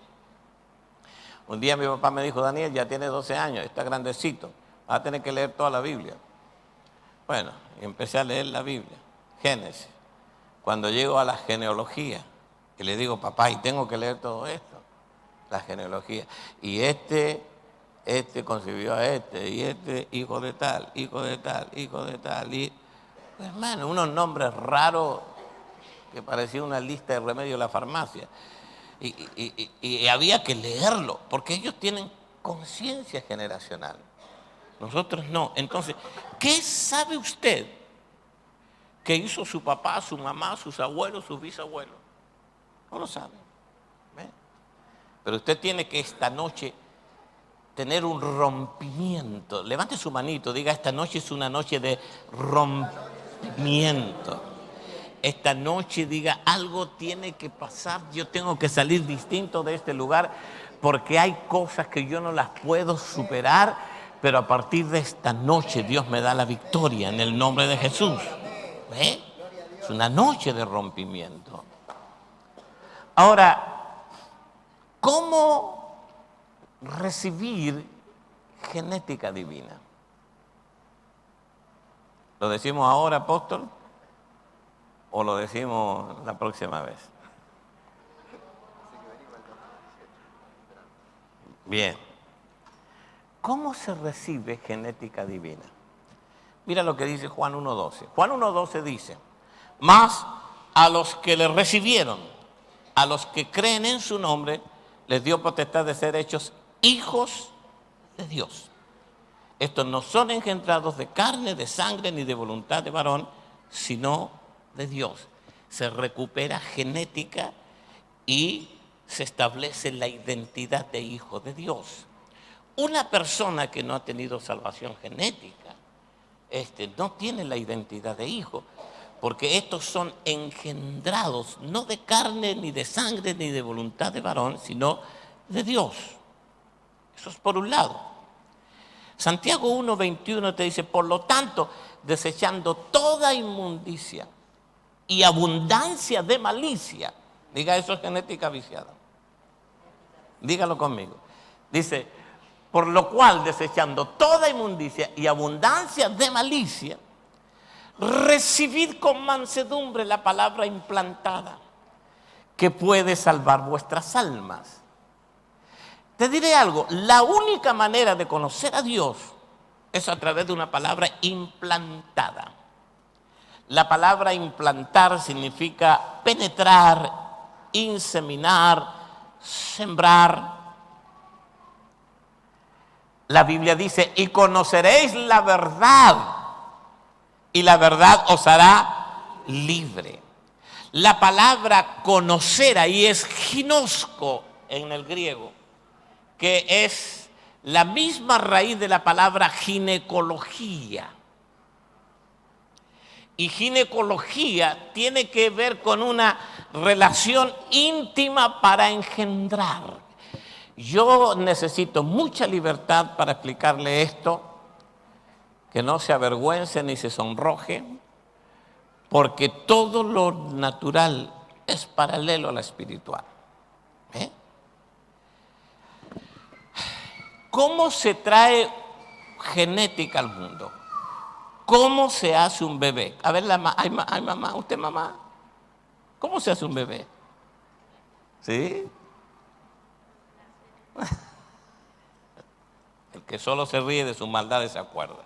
Un día mi papá me dijo, Daniel, ya tiene 12 años, está grandecito, va a tener que leer toda la Biblia. Bueno, y empecé a leer la Biblia, Génesis. Cuando llego a la genealogía, y le digo, papá, y tengo que leer todo esto, la genealogía. Y este concibió a este, y este hijo de tal, hijo de tal, hijo de tal. Y, pues, hermano, unos nombres raros que parecía una lista de remedios de la farmacia. Y había que leerlo, porque ellos tienen conciencia generacional. Nosotros no. Entonces, ¿qué sabe usted que hizo su papá, su mamá, sus abuelos, sus bisabuelos? No lo sabe. ¿Ve? Pero usted tiene que esta noche tener un rompimiento. Levante su manito, diga, esta noche es una noche de rompimiento. Esta noche diga, algo tiene que pasar, yo tengo que salir distinto de este lugar, porque hay cosas que yo no las puedo superar, pero a partir de esta noche Dios me da la victoria en el nombre de Jesús. ¿Ve? Es una noche de rompimiento. Ahora, ¿cómo recibir genética divina? ¿Lo decimos ahora, apóstol? ¿O lo decimos la próxima vez? Bien. ¿Cómo se recibe genética divina? Mira lo que dice Juan 1.12. Juan 1.12 dice, mas a los que le recibieron, a los que creen en su nombre, les dio potestad de ser hechos hijos de Dios. Estos no son engendrados de carne, de sangre, ni de voluntad de varón, sino de Dios. Se recupera genética y se establece la identidad de hijo de Dios. Una persona que no ha tenido salvación genética, no tiene la identidad de hijo, porque estos son engendrados, no de carne, ni de sangre, ni de voluntad de varón, sino de Dios. Eso es por un lado. Santiago 1:21 te dice, por lo tanto, desechando toda inmundicia y abundancia de malicia. Diga, eso es genética viciada. Dígalo conmigo. Dice, por lo cual, desechando toda inmundicia y abundancia de malicia, recibid con mansedumbre la palabra implantada, que puede salvar vuestras almas. Te diré algo, la única manera de conocer a Dios es a través de una palabra implantada. La palabra implantar significa penetrar, inseminar, sembrar. La Biblia dice, y conoceréis la verdad, y la verdad os hará libre. La palabra conocer ahí es ginosco en el griego, que es la misma raíz de la palabra ginecología. Y ginecología tiene que ver con una relación íntima para engendrar. Yo necesito mucha libertad para explicarle esto, que no se avergüence ni se sonroje, porque todo lo natural es paralelo a lo espiritual. ¿Eh? ¿Cómo se trae genética al mundo? ¿Cómo se hace un bebé? A ver, ay, mamá, ¿usted mamá? ¿Cómo se hace un bebé? ¿Sí? El que solo se ríe de sus maldades se acuerda.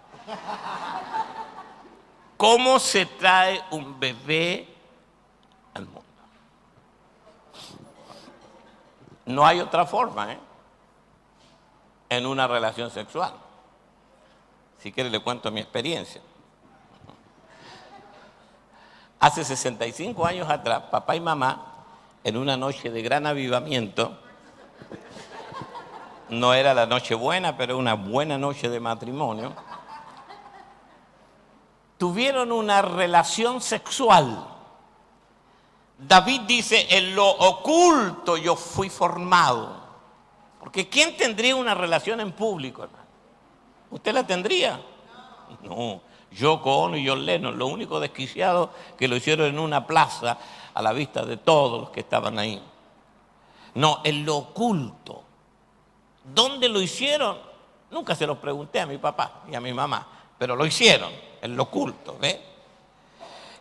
¿Cómo se trae un bebé al mundo? No hay otra forma, en una relación sexual. Si quiere le cuento mi experiencia. Hace 65 años atrás, papá y mamá, en una noche de gran avivamiento, no era la noche buena, pero una buena noche de matrimonio, tuvieron una relación sexual. David dice, en lo oculto yo fui formado. Porque ¿quién tendría una relación en público, hermano? ¿Usted la tendría? No. Yoko Ono y John Lennon, lo único desquiciado que lo hicieron en una plaza a la vista de todos los que estaban ahí. No, en lo oculto. ¿Dónde lo hicieron? Nunca se lo pregunté a mi papá y a mi mamá, pero lo hicieron en lo oculto, ¿ves?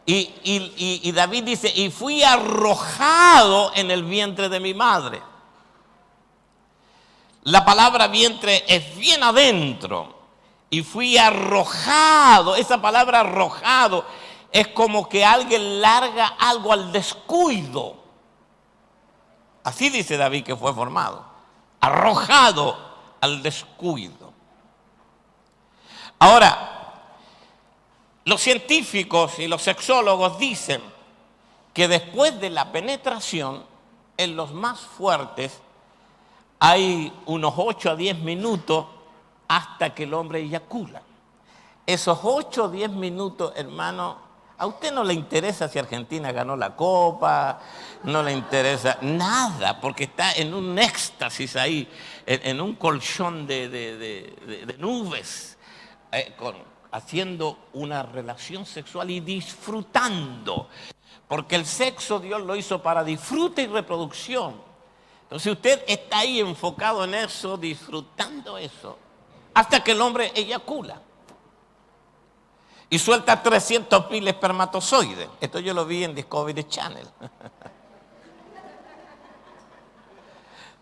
Y David dice, y fui arrojado en el vientre de mi madre. La palabra vientre es bien adentro. Y fui arrojado. Esa palabra arrojado es como que alguien larga algo al descuido. Así dice David que fue formado. Arrojado al descuido. Ahora, los científicos y los sexólogos dicen que después de la penetración, en los más fuertes, hay unos 8 a 10 minutos hasta que el hombre eyacula. Esos 8 o 10 minutos, hermano, a usted no le interesa si Argentina ganó la Copa, no le interesa nada, porque está en un éxtasis ahí, en un colchón de nubes, haciendo una relación sexual y disfrutando, porque el sexo Dios lo hizo para disfrute y reproducción. Entonces usted está ahí enfocado en eso, disfrutando eso, hasta que el hombre eyacula y suelta 300.000 espermatozoides. Esto yo lo vi en Discovery Channel.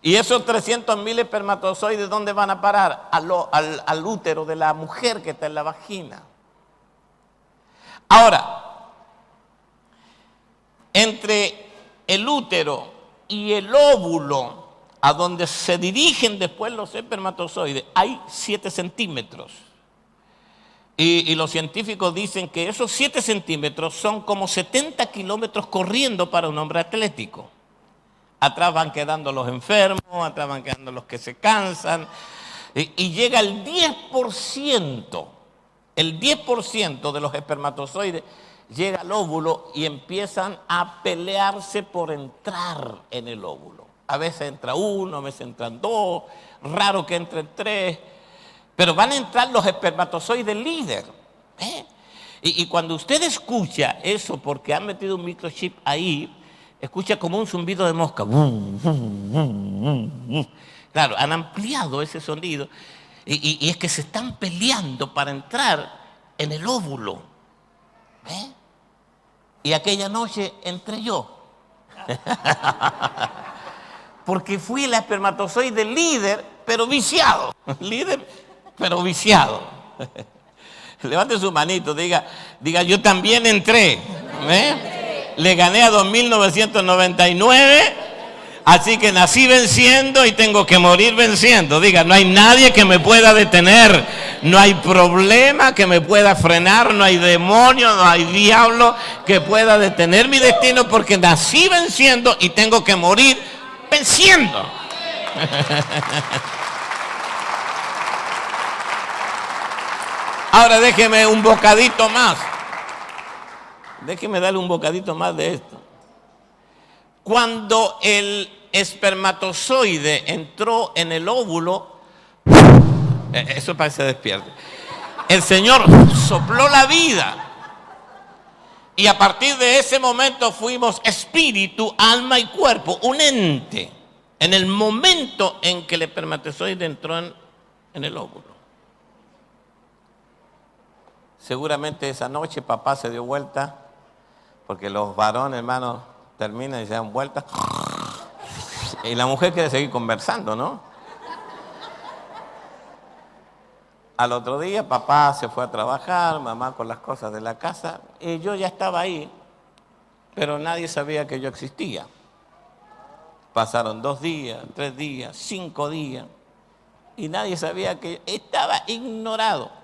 Y esos 300.000 espermatozoides, ¿dónde van a parar? Al útero de la mujer que está en la vagina. Ahora, entre el útero y el óvulo, a donde se dirigen después los espermatozoides, hay 7 centímetros. Y los científicos dicen que esos 7 centímetros son como 70 kilómetros corriendo para un hombre atlético. Atrás van quedando los enfermos, atrás van quedando los que se cansan. Y llega el 10%, el 10% de los espermatozoides llega al óvulo y empiezan a pelearse por entrar en el óvulo. A veces entra uno, a veces entran dos, raro que entren tres, pero van a entrar los espermatozoides líder. Y cuando usted escucha eso, porque han metido un microchip ahí, escucha como un zumbido de mosca. Claro, han ampliado ese sonido y es que se están peleando para entrar en el óvulo. Y aquella noche entré yo. Porque fui el espermatozoide líder, pero viciado. Líder, pero viciado. Levante su manito, diga, yo también entré. Le gané a 2.999, así que nací venciendo y tengo que morir venciendo. Diga, no hay nadie que me pueda detener, no hay problema que me pueda frenar, no hay demonio, no hay diablo que pueda detener mi destino, porque nací venciendo y tengo que morir venciendo. Ahora déjeme un bocadito más. Déjeme darle un bocadito más de esto. Cuando el espermatozoide entró en el óvulo, eso parece que se despierte. El Señor sopló la vida. Y a partir de ese momento fuimos espíritu, alma y cuerpo, un ente. En el momento en que el espermatozoide entró en el óvulo. Seguramente esa noche papá se dio vuelta, porque los varones, hermanos, terminan y se dan vuelta. Y la mujer quiere seguir conversando, ¿no? Al otro día papá se fue a trabajar, mamá con las cosas de la casa, y yo ya estaba ahí, pero nadie sabía que yo existía. Pasaron 2 días, 3 días, 5 días, y nadie sabía que estaba ignorado.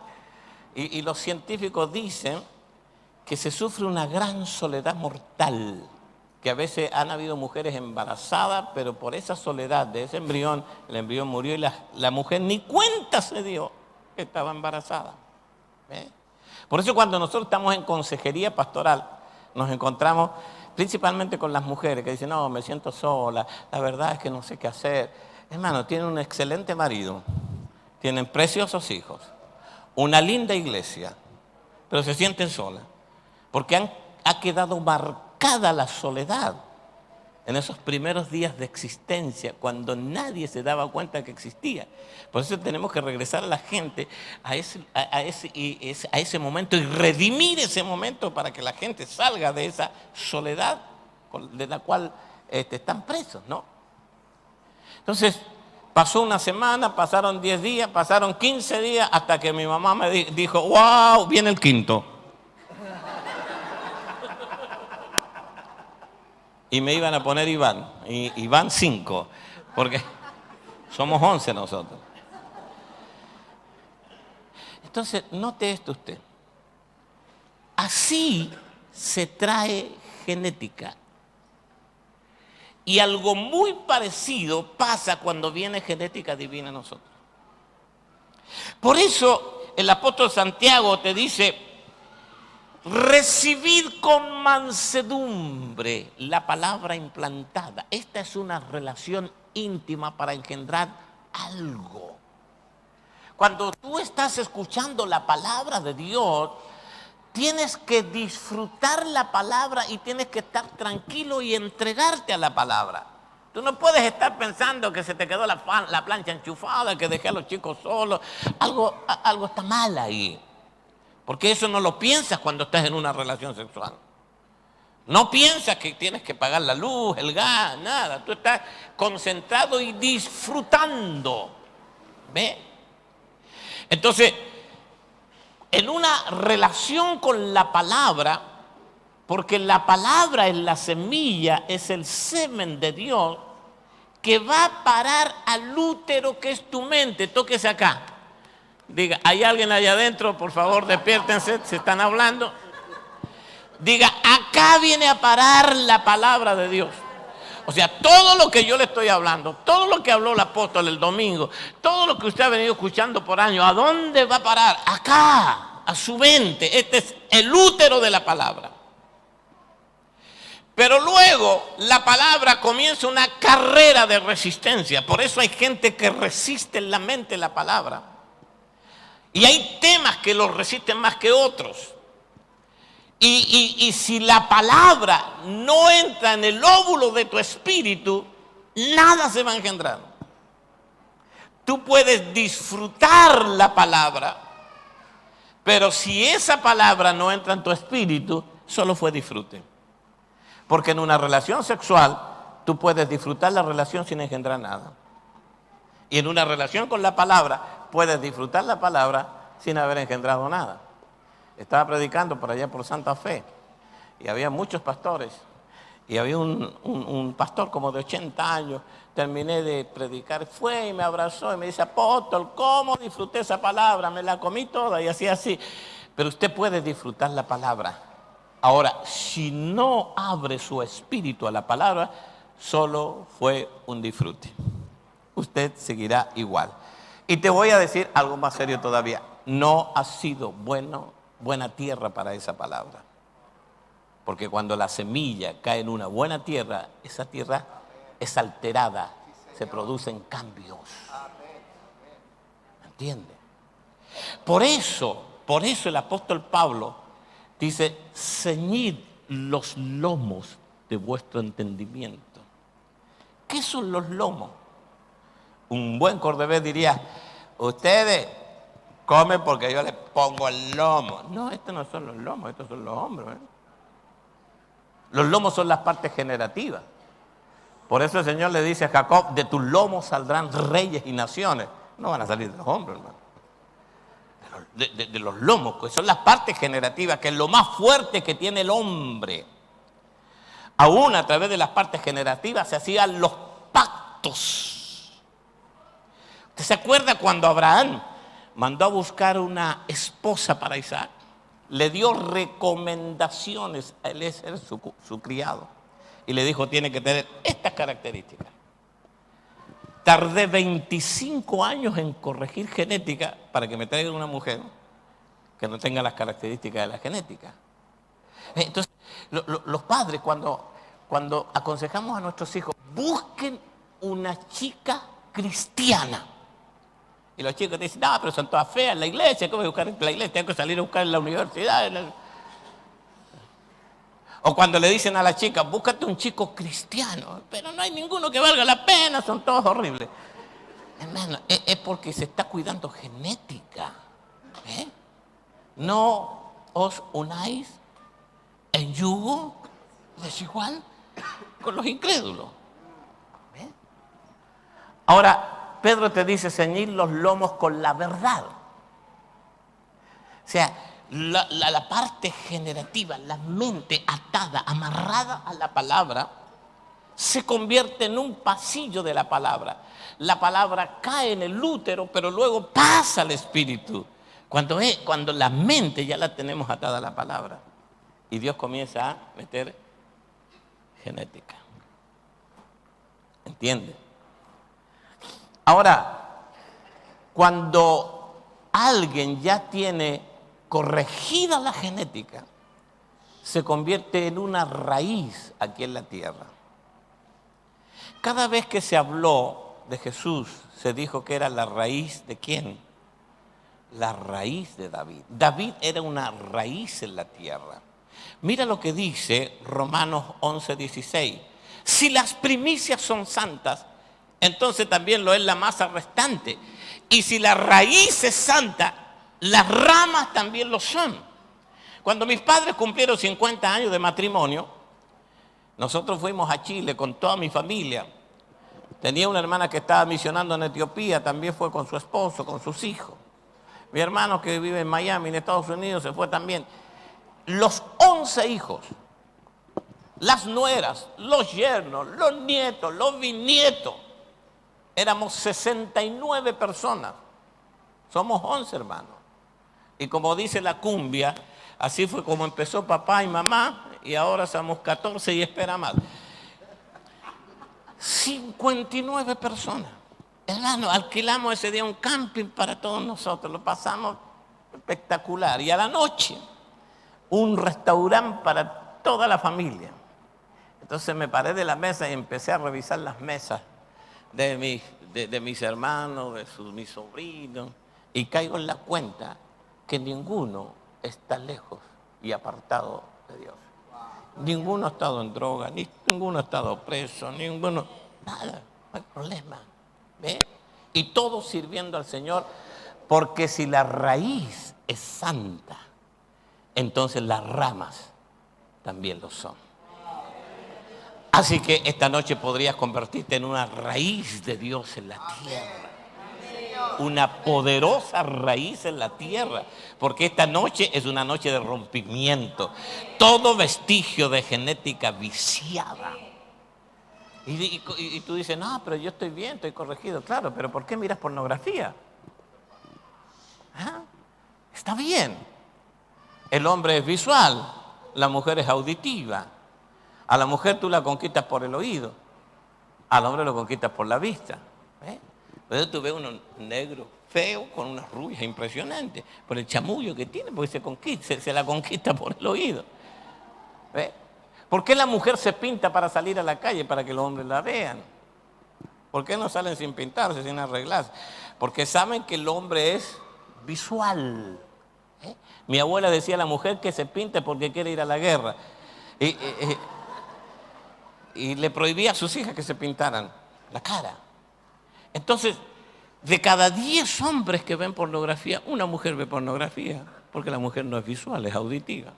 Y los científicos dicen que se sufre una gran soledad mortal, que a veces han habido mujeres embarazadas, pero por esa soledad de ese embrión, el embrión murió y la mujer ni cuenta se dio que estaba embarazada. Por eso cuando nosotros estamos en consejería pastoral, nos encontramos principalmente con las mujeres que dicen, no, me siento sola, la verdad es que no sé qué hacer. Hermano, tienen un excelente marido, tienen preciosos hijos, una linda iglesia, pero se sienten solas, porque ha quedado marcada la soledad en esos primeros días de existencia, cuando nadie se daba cuenta que existía. Por eso tenemos que regresar a la gente a ese momento y redimir ese momento para que la gente salga de esa soledad de la cual están presos, ¿no? Entonces, pasó una semana, pasaron 10 días, pasaron 15 días, hasta que mi mamá me dijo, wow, viene el quinto. Y me iban a poner Iván, y Iván 5, porque somos 11 nosotros. Entonces, note esto usted. Así se trae genética. Y algo muy parecido pasa cuando viene genética divina a nosotros. Por eso el apóstol Santiago te dice, recibid con mansedumbre la palabra implantada. Esta es una relación íntima para engendrar algo. Cuando tú estás escuchando la palabra de Dios, tienes que disfrutar la palabra y tienes que estar tranquilo y entregarte a la palabra. Tú no puedes estar pensando que se te quedó la plancha enchufada, que dejé a los chicos solos. Algo está mal ahí. Porque eso no lo piensas cuando estás en una relación sexual. No piensas que tienes que pagar la luz, el gas, nada. Tú estás concentrado y disfrutando. ¿Ve? Entonces, en una relación con la palabra, porque la palabra es la semilla, es el semen de Dios, que va a parar al útero que es tu mente. Tóquese acá. Diga, ¿hay alguien allá adentro? Por favor, despiértense, se están hablando. Diga, acá viene a parar la palabra de Dios. O sea, todo lo que yo le estoy hablando, todo lo que habló el apóstol el domingo, todo lo que usted ha venido escuchando por años, ¿a dónde va a parar? Acá, a su mente. Este es el útero de la palabra. Pero luego la palabra comienza una carrera de resistencia. Por eso hay gente que resiste en la mente la palabra. Y hay temas que los resisten más que otros. Y si la palabra no entra en el óvulo de tu espíritu, nada se va a engendrar. Tú puedes disfrutar la palabra, pero si esa palabra no entra en tu espíritu, solo fue disfrute. Porque en una relación sexual, tú puedes disfrutar la relación sin engendrar nada. Y en una relación con la palabra, puedes disfrutar la palabra sin haber engendrado nada. Estaba predicando por allá por Santa Fe y había muchos pastores. Y había un pastor como de 80 años, terminé de predicar, fue y me abrazó y me dice, apóstol, ¿cómo disfruté esa palabra? Me la comí toda y así, así. Pero usted puede disfrutar la palabra. Ahora, si no abre su espíritu a la palabra, solo fue un disfrute. Usted seguirá igual. Y te voy a decir algo más serio todavía. No ha sido buena tierra para esa palabra. Porque cuando la semilla cae en una buena tierra, esa tierra es alterada, se producen cambios. ¿Me entiende? Por eso el apóstol Pablo dice, ceñid los lomos de vuestro entendimiento. ¿Qué son los lomos? Un buen cordobés diría, ustedes comen porque yo les pongo el lomo. No, estos no son los lomos, estos son los hombros, ¿eh? Los lomos son las partes generativas. Por eso el Señor le dice a Jacob, de tus lomos saldrán reyes y naciones. No van a salir de los hombros, hermano. De los lomos, que son las partes generativas, que es lo más fuerte que tiene el hombre. Aún a través de las partes generativas se hacían los pactos. ¿Usted se acuerda cuando Abraham mandó a buscar una esposa para Isaac? Le dio recomendaciones a Eliezer, su criado, y le dijo, tiene que tener estas características. Tardé 25 años en corregir genética para que me traigan una mujer que no tenga las características de la genética. Entonces, los padres cuando aconsejamos a nuestros hijos, busquen una chica cristiana. Y los chicos dicen, no, pero son todas feas en la iglesia, ¿cómo voy a buscar en la iglesia? Tengo que salir a buscar en la universidad. O cuando le dicen a la chica, búscate un chico cristiano, pero no hay ninguno que valga la pena, son todos horribles. Hermano, es porque se está cuidando genética. No os unáis en yugo desigual con los incrédulos. Ahora, Pedro te dice, ceñid los lomos con la verdad. O sea, la parte generativa, la mente atada, amarrada a la palabra, se convierte en un pasillo de la palabra. La palabra cae en el útero, pero luego pasa al espíritu. Cuando la mente ya la tenemos atada a la palabra. Y Dios comienza a meter genética. ¿Entiende? Ahora, cuando alguien ya tiene corregida la genética, se convierte en una raíz aquí en la tierra. Cada vez que se habló de Jesús, se dijo que era la raíz ¿de quién? La raíz de David. David era una raíz en la tierra. Mira lo que dice Romanos 11:16. Si las primicias son santas, entonces también lo es la masa restante. Y si la raíz es santa, las ramas también lo son. Cuando mis padres cumplieron 50 años de matrimonio, nosotros fuimos a Chile con toda mi familia. Tenía una hermana que estaba misionando en Etiopía, también fue con su esposo, con sus hijos. Mi hermano que vive en Miami, en Estados Unidos, se fue también. Los 11 hijos, las nueras, los yernos, los nietos, los bisnietos, éramos 69 personas. Somos 11 hermanos. Y como dice la cumbia, así fue como empezó papá y mamá, y ahora somos 14 y espera más. 59 personas. Hermano, alquilamos ese día un camping para todos nosotros, lo pasamos espectacular. Y a la noche, un restaurante para toda la familia. Entonces me paré de la mesa y empecé a revisar las mesas de mis hermanos, mis sobrinos, y caigo en la cuenta que ninguno está lejos y apartado de Dios. Ninguno ha estado en droga, ninguno ha estado preso, ninguno, nada, no hay problema. ¿Ve? Y todos sirviendo al Señor, porque si la raíz es santa, entonces las ramas también lo son. Así que esta noche podrías convertirte en una raíz de Dios en la tierra. Una poderosa raíz en la tierra. Porque esta noche es una noche de rompimiento. Todo vestigio de genética viciada. Y tú dices, no, pero yo estoy bien, estoy corregido. Claro, pero ¿por qué miras pornografía? ¿Ah? Está bien. El hombre es visual, la mujer es auditiva. A la mujer tú la conquistas por el oído, al hombre lo conquistas por la vista. Entonces tú ves uno negro, feo, con unas rubias impresionantes, por el chamullo que tiene, porque se la conquista por el oído. ¿Ve? ¿Por qué la mujer se pinta para salir a la calle, para que los hombres la vean? ¿Por qué no salen sin pintarse, sin arreglarse? Porque saben que el hombre es visual. Mi abuela decía a la mujer que se pinte porque quiere ir a la guerra. Y le prohibía a sus hijas que se pintaran la cara. Entonces, de cada 10 hombres que ven pornografía, una mujer ve pornografía, porque la mujer no es visual, es auditiva.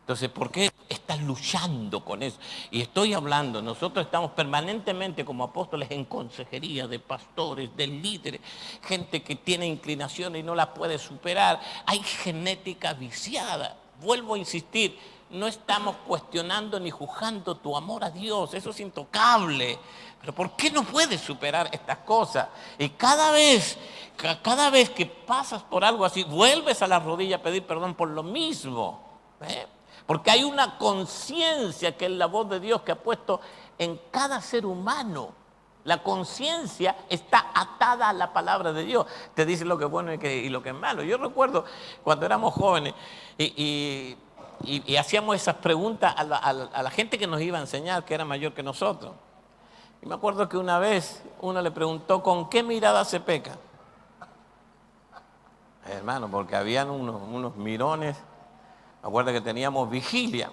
Entonces, ¿por qué estás luchando con eso? Y estoy hablando, nosotros estamos permanentemente como apóstoles en consejería de pastores, de líderes, gente que tiene inclinaciones y no las puede superar. Hay genética viciada. Vuelvo a insistir, no estamos cuestionando ni juzgando tu amor a Dios, eso es intocable. Pero ¿por qué no puedes superar estas cosas? Y cada vez que pasas por algo así, vuelves a la rodilla a pedir perdón por lo mismo. Porque hay una conciencia que es la voz de Dios que ha puesto en cada ser humano. La conciencia está atada a la palabra de Dios. Te dice lo que es bueno y lo que es malo. Yo recuerdo cuando éramos jóvenes y hacíamos esas preguntas a la gente que nos iba a enseñar, que era mayor que nosotros. Y me acuerdo que una vez uno le preguntó, ¿con qué mirada se peca? Hermano, porque habían unos mirones. Me acuerdo que teníamos vigilia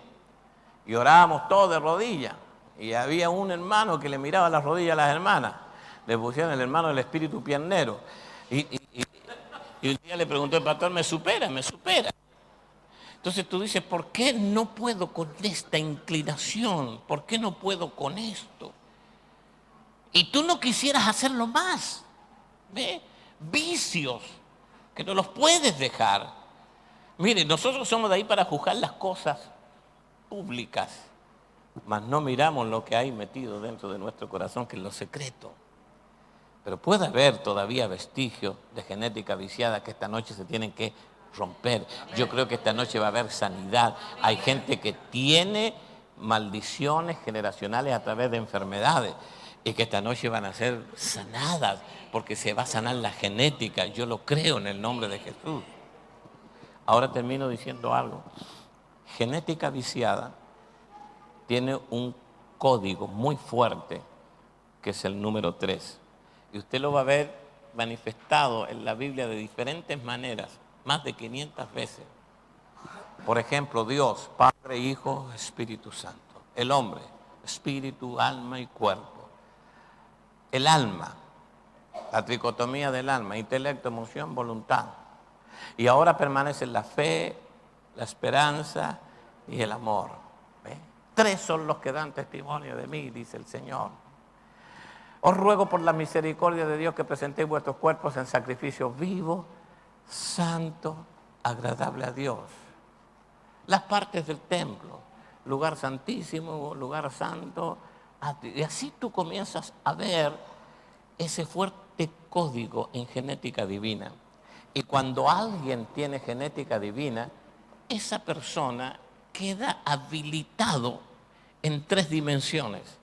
y orábamos todos de rodillas. Y había un hermano que le miraba las rodillas a las hermanas. Le pusieron el hermano del espíritu piernero. Y un día le preguntó el pastor, me supera. Entonces tú dices, ¿por qué no puedo con esta inclinación? ¿Por qué no puedo con esto? Y tú no quisieras hacerlo más. ¿Ve? Vicios que no los puedes dejar. Mire, nosotros somos de ahí para juzgar las cosas públicas, mas no miramos lo que hay metido dentro de nuestro corazón, que es lo secreto. Pero puede haber todavía vestigios de genética viciada que esta noche se tienen que romper. Yo creo que esta noche va a haber sanidad. Hay gente que tiene maldiciones generacionales a través de enfermedades y que esta noche van a ser sanadas porque se va a sanar la genética. Yo lo creo en el nombre de Jesús. Ahora termino diciendo algo. Genética viciada tiene un código muy fuerte que es el número 3. Y usted lo va a ver manifestado en la Biblia de diferentes maneras, más de 500 veces. Por ejemplo, Dios, Padre, Hijo, Espíritu Santo. El hombre, espíritu, alma y cuerpo. El alma, la tricotomía del alma, intelecto, emoción, voluntad. Y ahora permanecen la fe, la esperanza y el amor. ¿Ve? 3 son los que dan testimonio de mí, dice el Señor. Os ruego por la misericordia de Dios que presentéis vuestros cuerpos en sacrificio vivo, santo, agradable a Dios. Las partes del templo, lugar santísimo, lugar santo. Y así tú comienzas a ver ese fuerte código en genética divina. Y cuando alguien tiene genética divina, esa persona queda habilitado en 3 dimensiones.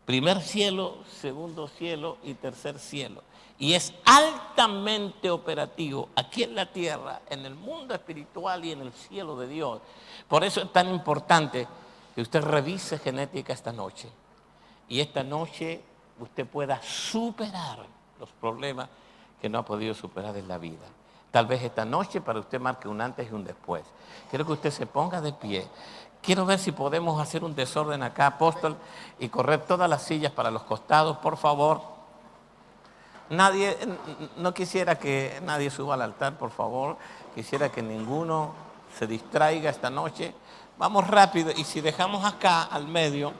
Primer cielo, segundo cielo y tercer cielo. Y es altamente operativo aquí en la tierra, en el mundo espiritual y en el cielo de Dios. Por eso es tan importante que usted revise genética esta noche y esta noche usted pueda superar los problemas que no ha podido superar en la vida. Tal vez esta noche para usted marque un antes y un después. Quiero que usted se ponga de pie. Quiero ver si podemos hacer un desorden acá, apóstol, y correr todas las sillas para los costados, por favor. Nadie, no quisiera que nadie suba al altar, por favor. Quisiera que ninguno se distraiga esta noche. Vamos rápido, y si dejamos acá al medio